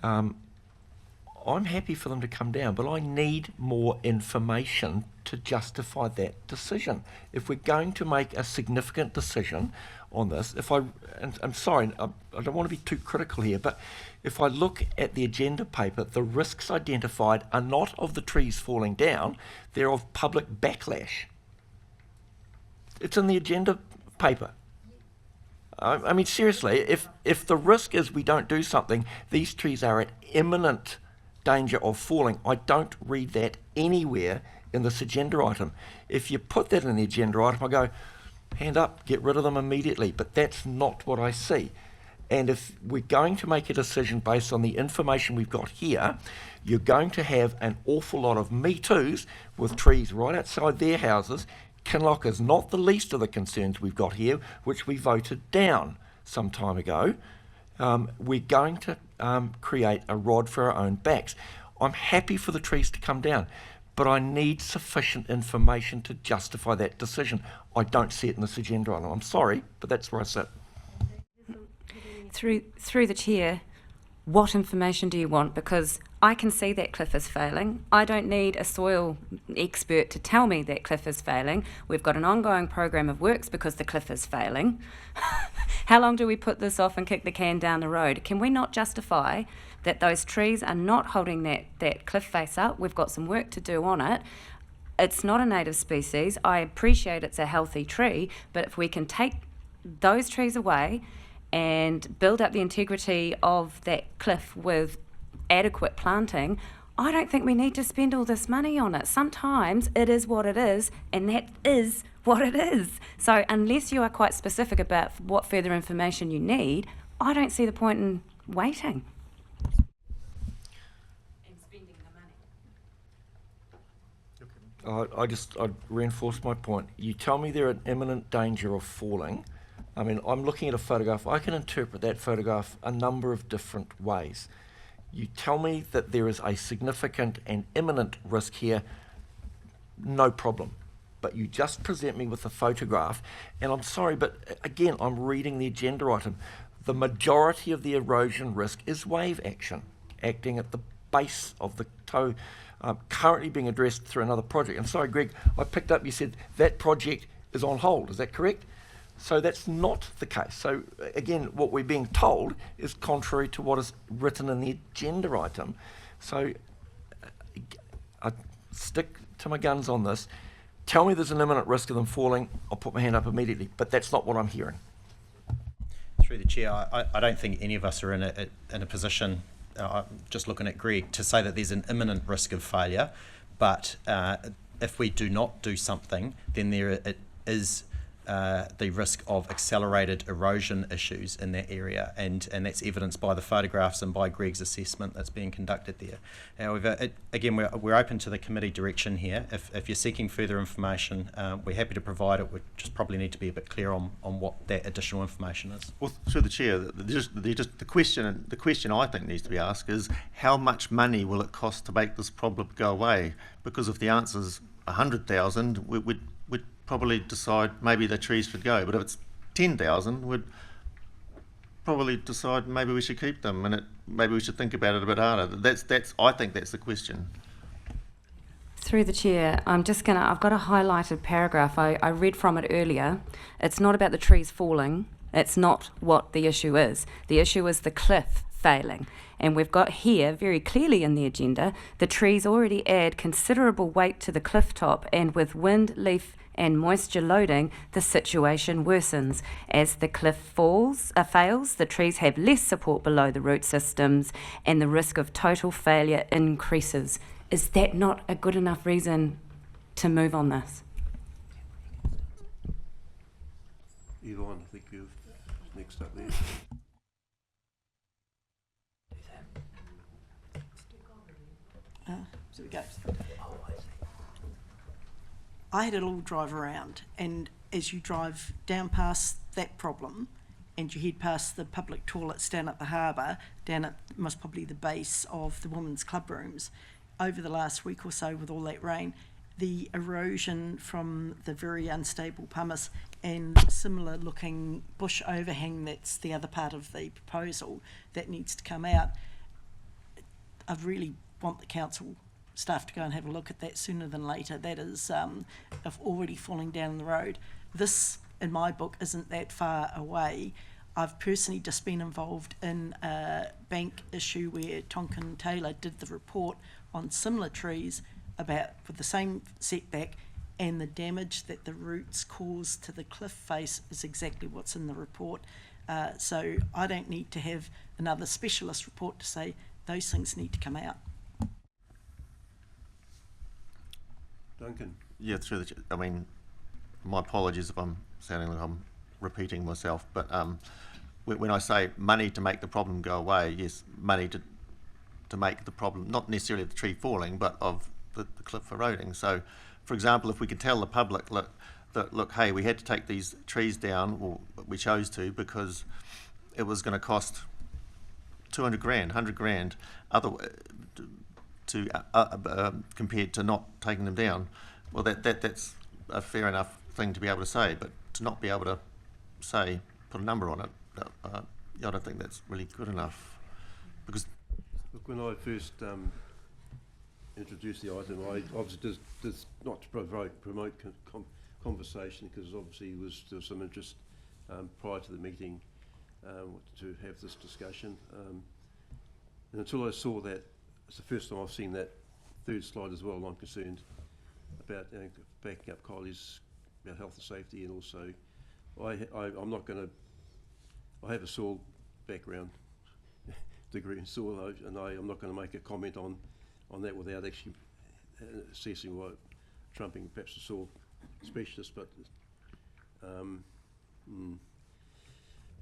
I'm happy for them to come down, but I need more information to justify that decision. If we're going to make a significant decision on this, and I'm sorry, I don't want to be too critical here, but if I look at the agenda paper, the risks identified are not of the trees falling down, they're of public backlash. It's in the agenda paper. I mean, seriously, if the risk is we don't do something, these trees are at imminent danger of falling. I don't read that anywhere in this agenda item. If you put that in the agenda item, I go, hand up, get rid of them immediately. But that's not what I see. And if we're going to make a decision based on the information we've got here, you're going to have an awful lot of Me Too's with trees right outside their houses. Kinloch's not the least of the concerns we've got here, which we voted down some time ago. We're going to create a rod for our own backs. I'm happy for the trees to come down, but I need sufficient information to justify that decision. I don't see it in this agenda item. I'm sorry, but that's where I sit. Through the chair, what information do you want? Because I can see that cliff is failing. I don't need a soil expert to tell me that cliff is failing. We've got an ongoing program of works because the cliff is failing. How long do we put this off and kick the can down the road? Can we not justify that those trees are not holding that cliff face up? We've got some work to do on it. It's not a native species. I appreciate it's a healthy tree, but if we can take those trees away and build up the integrity of that cliff with adequate planting, I don't think we need to spend all this money on it. Sometimes it is what it is, and that is what it is. So unless you are quite specific about what further information you need, I don't see the point in waiting. And spending the money. I'd reinforce my point. You tell me they're in imminent danger of falling. I mean, I'm looking at a photograph. I can interpret that photograph a number of different ways. You tell me that there is a significant and imminent risk here, no problem. But you just present me with a photograph, and I'm sorry, but again, I'm reading the agenda item. The majority of the erosion risk is wave action, acting at the base of the toe, currently being addressed through another project. And sorry, Greg, I picked up, you said that project is on hold. Is that correct? So that's not the case. So again, what we're being told is contrary to what is written in the agenda item. So I stick to my guns on this. Tell me there's an imminent risk of them falling, I'll put my hand up immediately. But that's not what I'm hearing. Through the chair, I don't think any of us are in a position, just looking at Greg, to say that there's an imminent risk of failure. But if we do not do something, then there is the risk of accelerated erosion issues in that area, and that's evidenced by the photographs and by Greg's assessment that's being conducted there. However, again, we're open to the committee direction here. If you're seeking further information, we're happy to provide it. We just probably need to be a bit clear on what that additional information is. Well, through the chair, the question I think needs to be asked is how much money will it cost to make this problem go away? Because if the answer is 100,000, we'd probably decide maybe the trees should go. But if it's 10,000, we'd probably decide maybe we should keep them, and maybe we should think about it a bit harder. I think that's the question. Through the chair, I've got a highlighted paragraph. I read from it earlier. It's not about the trees falling. It's not what the issue is. The issue is the cliff failing. And we've got here, very clearly in the agenda, the trees already add considerable weight to the cliff top, and with wind, leaf and moisture loading, the situation worsens. As the cliff fails, the trees have less support below the root systems, and the risk of total failure increases. Is that not a good enough reason to move on this? Yvonne, I think you're next up there. So we go. I had a little drive around, and as you drive down past that problem and you head past the public toilets down at the harbour, down at most probably the base of the women's club rooms, over the last week or so with all that rain, the erosion from the very unstable pumice and similar looking bush overhang, that's the other part of the proposal that needs to come out. I really want the council staff to go and have a look at that sooner than later. That is already falling down the road. This, in my book, isn't that far away. I've personally just been involved in a bank issue where Tonkin Taylor did the report on similar trees with the same setback, and the damage that the roots cause to the cliff face is exactly what's in the report. So I don't need to have another specialist report to say those things need to come out. Duncan. Yeah, I mean, my apologies if I'm sounding like I'm repeating myself, but when I say money to make the problem go away, yes, money to make the problem, not necessarily the tree falling, but of the cliff eroding. So, for example, if we could tell the public, look, hey, we had to take these trees down, or we chose to, because it was going to cost 200 grand, 100 grand, compared to not taking them down. Well, that's a fair enough thing to be able to say, but to not be able to say, put a number on it, I don't think that's really good enough. Because look, when I first introduced the item, I obviously did not to promote conversation, because obviously there was some interest prior to the meeting to have this discussion. And until I saw that, it's the first time I've seen that third slide as well, and I'm concerned about backing up Kylie's about health and safety, and also I'm not going to. I have a soil background degree in soil, and I'm not going to make a comment on that without actually assessing what trumping perhaps a soil specialist. But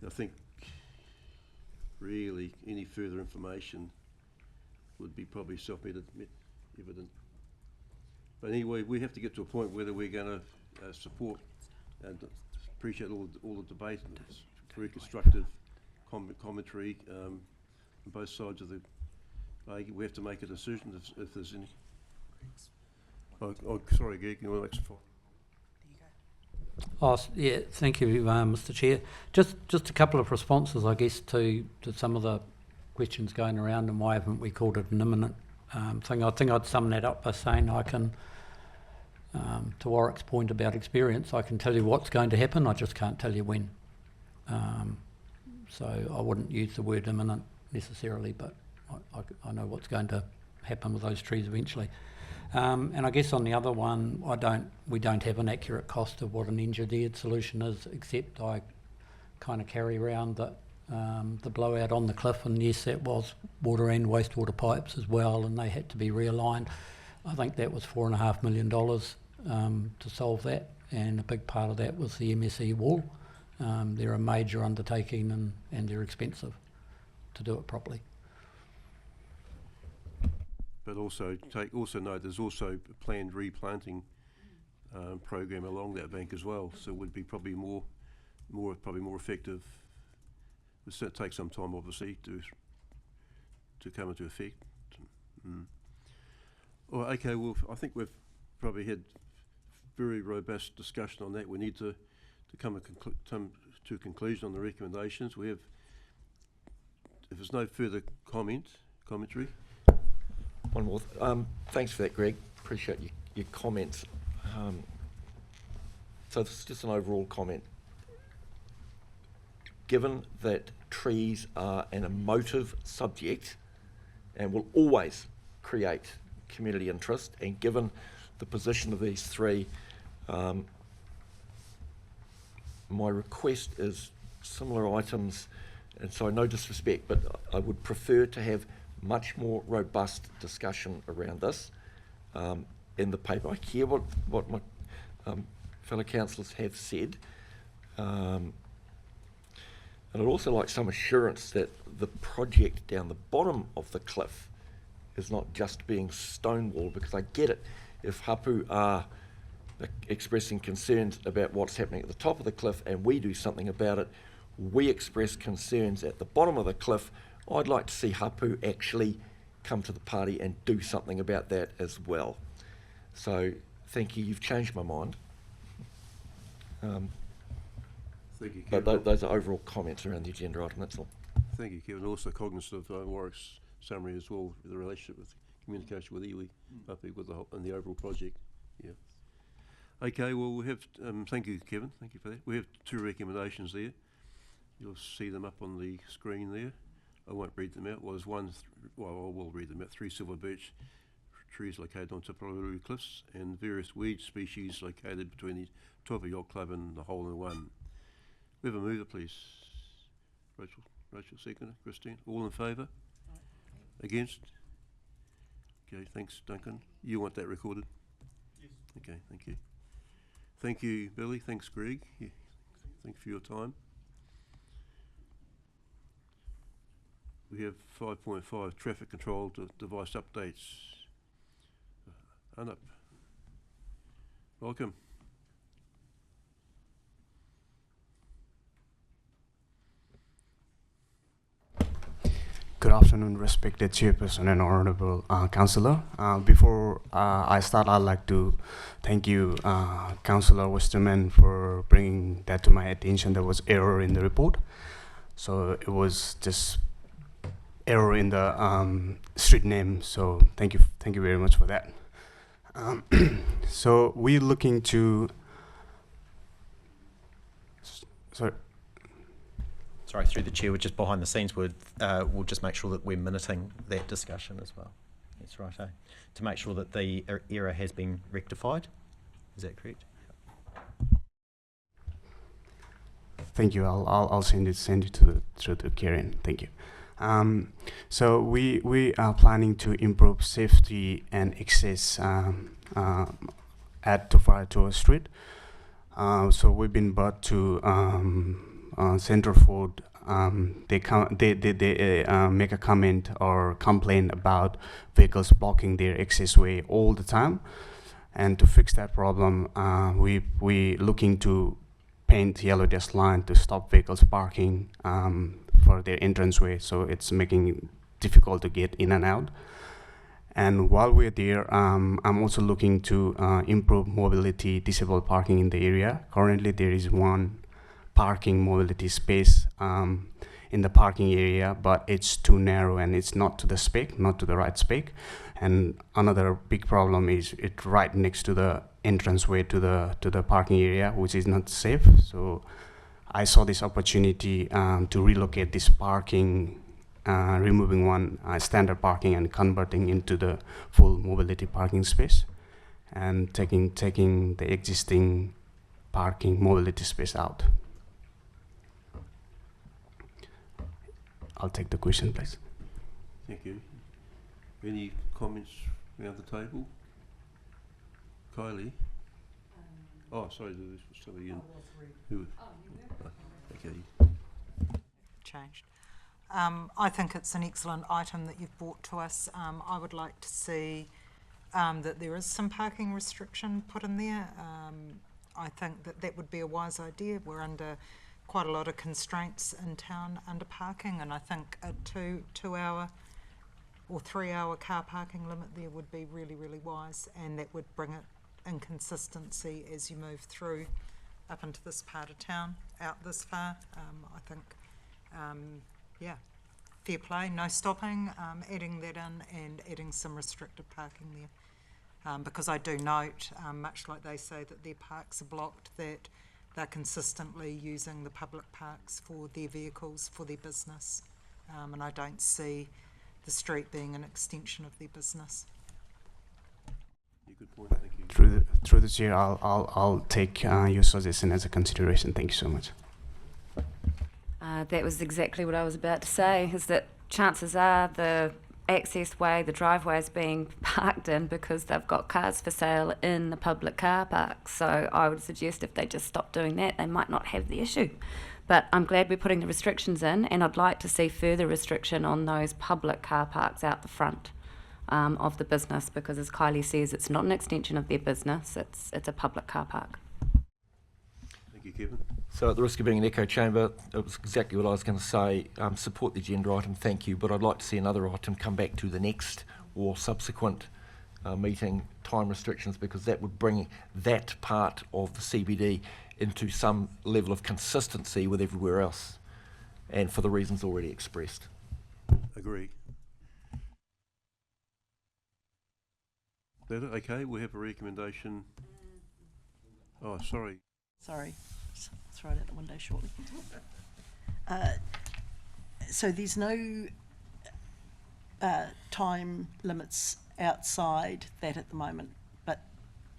I think really any further information would be probably self-evident. But anyway, we have to get to a point whether we're going to support and appreciate all the debate. It's very constructive commentary on both sides of the. We have to make a decision if there's any. Oh, sorry, Greg, you want to explain? Oh, yeah, thank you, Mr. Chair. Just a couple of responses, I guess, to some of the questions going around, and why haven't we called it an imminent thing. I think I'd sum that up by saying I can, to Warwick's point about experience, I can tell you what's going to happen, I just can't tell you when. So I wouldn't use the word imminent necessarily, but I know what's going to happen with those trees eventually. And I guess on the other one, we don't have an accurate cost of what an engineered solution is, except I kind of carry around that the blowout on the cliff, and yes, that was water and wastewater pipes as well, and they had to be realigned. I think that was $4.5 million to solve that, and a big part of that was the MSE wall. They're a major undertaking, and they're expensive to do it properly. But also note there's also a planned replanting program along that bank as well, so it would be probably more effective. It takes some time, obviously, to come into effect. Well, okay. Well, I think we've probably had very robust discussion on that. We need to come to a conclusion on the recommendations. We have. If there's no further commentary. One more. Thanks for that, Greg. Appreciate your comments. So this is just an overall comment. given that trees are an emotive subject and will always create community interest, and given the position of these three, my request is similar items, and so no disrespect, but I would prefer to have much more robust discussion around this in the paper. I hear what my fellow councillors have said, and I'd also like some assurance that the project down the bottom of the cliff is not just being stonewalled, because I get it. If hapu are expressing concerns about what's happening at the top of the cliff and we do something about it, we express concerns at the bottom of the cliff. I'd like to see hapu actually come to the party and do something about that as well. So thank you, you've changed my mind. Thank you, But Kevin. those are overall comments around the agenda item, that's all. Thank you, Kevin. Also cognizant of Warwick's summary as well, the relationship with communication with iwi, hapu with the whole, and the overall project. Yeah. Okay, well, we have, thank you, Kevin, thank you for that. We have 2 recommendations there. You'll see them up on the screen there. I won't read them out. Well, there's one, well, I will read them out. 3 silver birch trees located on Taupō cliffs and various weed species located between the Taupo Yacht Club and the Hole in One. We have a mover, please. Rachel, seconder. Christine, all in favour? Against? Okay, thanks, Duncan. You want that recorded? Yes. Okay, thank you. Thank you, Billy. Thanks, Greg. Yeah. Thank you for your time. We have 5.5 traffic control device updates. Anup, welcome. Good afternoon, respected Chairperson and Honourable Councillor. Before I start, I'd like to thank you, Councillor Westerman, for bringing that to my attention. There was error in the report. So it was just error in the street name. So thank you very much for that. So we're looking to. Sorry, through the chair, we're just behind the scenes. We'll just make sure that we're minuting that discussion as well. That's right, to make sure that the error has been rectified. Is that correct? Thank you. I'll send it to Karen. Thank you. So we are planning to improve safety and access at Taupō Street. So we've been brought to Centerford. They make a comment or complain about vehicles blocking their access way all the time. And to fix that problem, we looking to paint yellow dash line to stop vehicles parking for their entranceway, so it's making it difficult to get in and out. And while we're there, I'm also looking to improve mobility, disabled parking in the area. Currently, there is one parking mobility space in the parking area, but it's too narrow and it's not to the spec, not to the right spec. And another big problem is it right next to the entranceway to the parking area, which is not safe. So I saw this opportunity to relocate this parking, removing one standard parking and converting into the full mobility parking space, and taking the existing parking mobility space out. I'll take the question, please. Thank you. Any comments around the table? Kylie? Oh, sorry, there was somebody in. Who? Okay. Changed. I think it's an excellent item that you've brought to us. I would like to see that there is some parking restriction put in there. I think that would be a wise idea. We're under quite a lot of constraints in town under parking, and I think a 2 hour or 3 hour car parking limit there would be really, really wise, and that would bring it in consistency as you move through up into this part of town, out this far. I think, yeah, fair play, no stopping, adding that in and adding some restricted parking there. Because I do note, much like they say that their parks are blocked, that they're consistently using the public parks for their vehicles, for their business. And I don't see the street being an extension of their business. Yeah, good point, thank you. Through the chair, I'll take your suggestion as a consideration. Thank you so much. That was exactly what I was about to say, is that chances are the access way, the driveway is being parked in because they've got cars for sale in the public car park. So I would suggest if they just stop doing that, they might not have the issue. But I'm glad we're putting the restrictions in, and I'd like to see further restriction on those public car parks out the front of the business, because as Kylie says, it's not an extension of their business, it's a public car park. Thank you, Kevin. So at the risk of being an echo chamber, it was exactly what I was going to say. Support the agenda item, thank you, but I'd like to see another item come back to the next or subsequent meeting, time restrictions, because that would bring that part of the CBD into some level of consistency with everywhere else, and for the reasons already expressed. Agree. That okay, we have a recommendation. Oh, sorry. Sorry, throw it out the window shortly. So there's no time limits outside that at the moment, but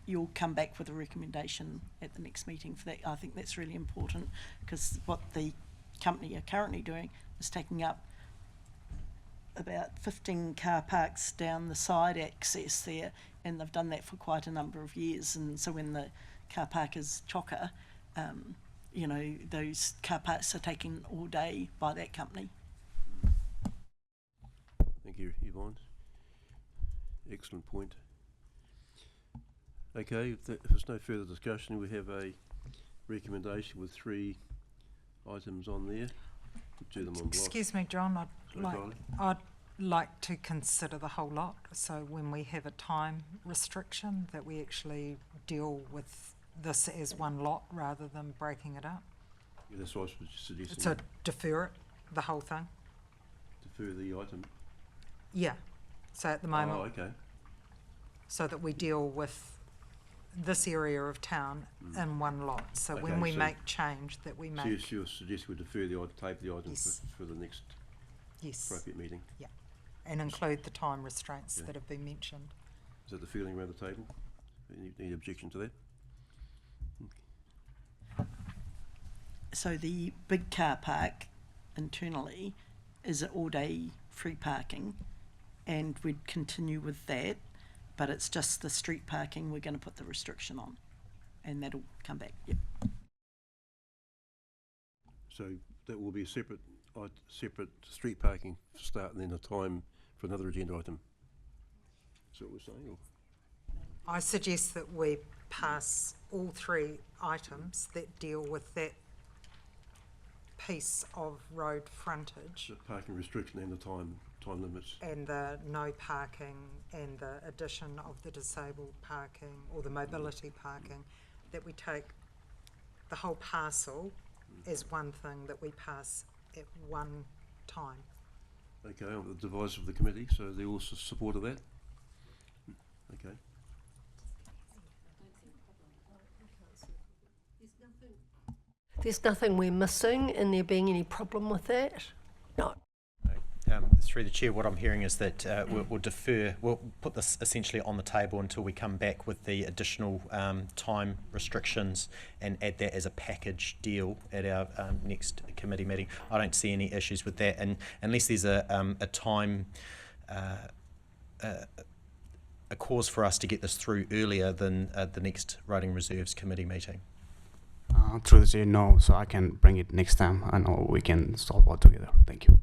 you'll come back with a recommendation at the next meeting for that. I think that's really important, because what the company are currently doing is taking up about 15 car parks down the side access there, and they've done that for quite a number of years. And so when the car park is chocker, you know, those car parks are taken all day by that company. Thank you, Yvonne. Excellent point. Okay, if there's no further discussion, we have a recommendation with 3 items on there. Do them on block. Excuse me, John, Sorry, I'd like to consider the whole lot. So when we have a time restriction, that we actually deal with this as one lot rather than breaking it up. Yeah, that's what I was suggesting. So defer it, the whole thing. Defer the item. Yeah. So at the moment, Oh, okay. so that we deal with this area of town in one lot. So when Okay, we so- make change, that we So make, you're suggesting we defer the item, table the item Yes. for the next yes, appropriate meeting. and include the time restraints Yeah. that have been mentioned. Is that the feeling around the table? Any objection to that? So the big car park internally is all day free parking, and we'd continue with that, but it's just the street parking we're going to put the restriction on, and that'll come back. Yep. So that will be a separate street parking to start, and then a time for another agenda item. Is that what we're saying? Or? I suggest that we pass all 3 items that deal with that piece of road frontage The parking restriction and the time limits. and the no parking and the addition of the disabled parking or the mobility parking, that we take the whole parcel as one thing that we pass at one time. Okay, I'm the device of the committee, so they're also support of that? Okay. There's nothing we're missing in there being any problem with that? No. Through the chair, what I'm hearing is that we'll put this essentially on the table until we come back with the additional time restrictions and add that as a package deal at our next committee meeting. I don't see any issues with that, and unless there's a time, a cause for us to get this through earlier than the next Riding Reserves committee meeting. Through the chair, no, so I can bring it next time and we can solve all together. Thank you.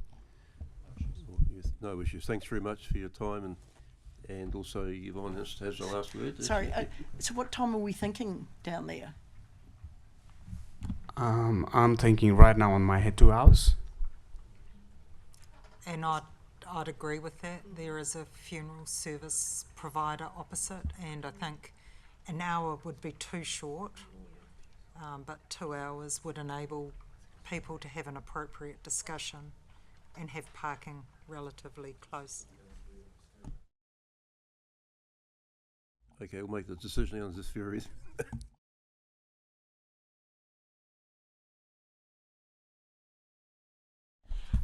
Yes, no issues. Thanks very much for your time, and also Yvonne has the last word. Sorry, so what time are we thinking down there? I'm thinking right now on my head 2 hours. And I'd agree with that. There is a funeral service provider opposite, and I think an hour would be too short, but 2 hours would enable people to have an appropriate discussion and have parking relatively close. Okay, we'll make the decision on this very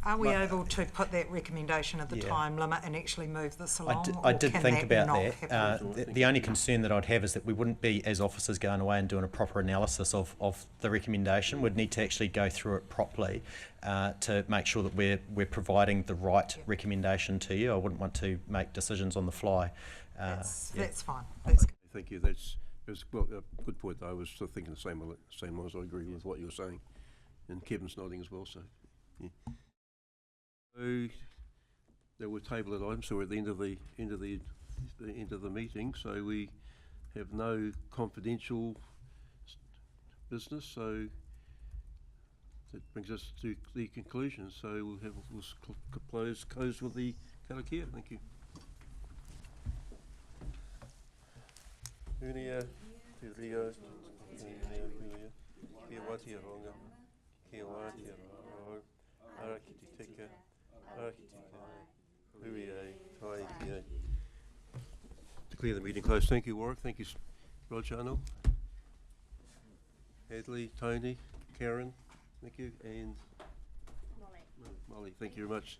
Are we able to put that recommendation at the Yeah. time limit and actually move this along? I or did can think about not that. happen? The only concern that I'd have is that we wouldn't be, as officers, going away and doing a proper analysis of the recommendation. We'd need to actually go through it properly to make sure that we're providing the right recommendation to you. I wouldn't want to make decisions on the fly. That's fine. That's good. Thank you. That's well, a good point. I was sort of thinking the same as I agree with what you were saying, and Kevin's nodding as well. So, yeah. So that we'll table that item. So we're at the end of the meeting. So we have no confidential business. So that brings us to the conclusion. So we'll close with the karakia. Thank you. Declare the meeting closed. Thank you, Warwick. Thank you, Rogiano, Hadley, Tony, Karen. Thank you, and Molly. Thank you very much.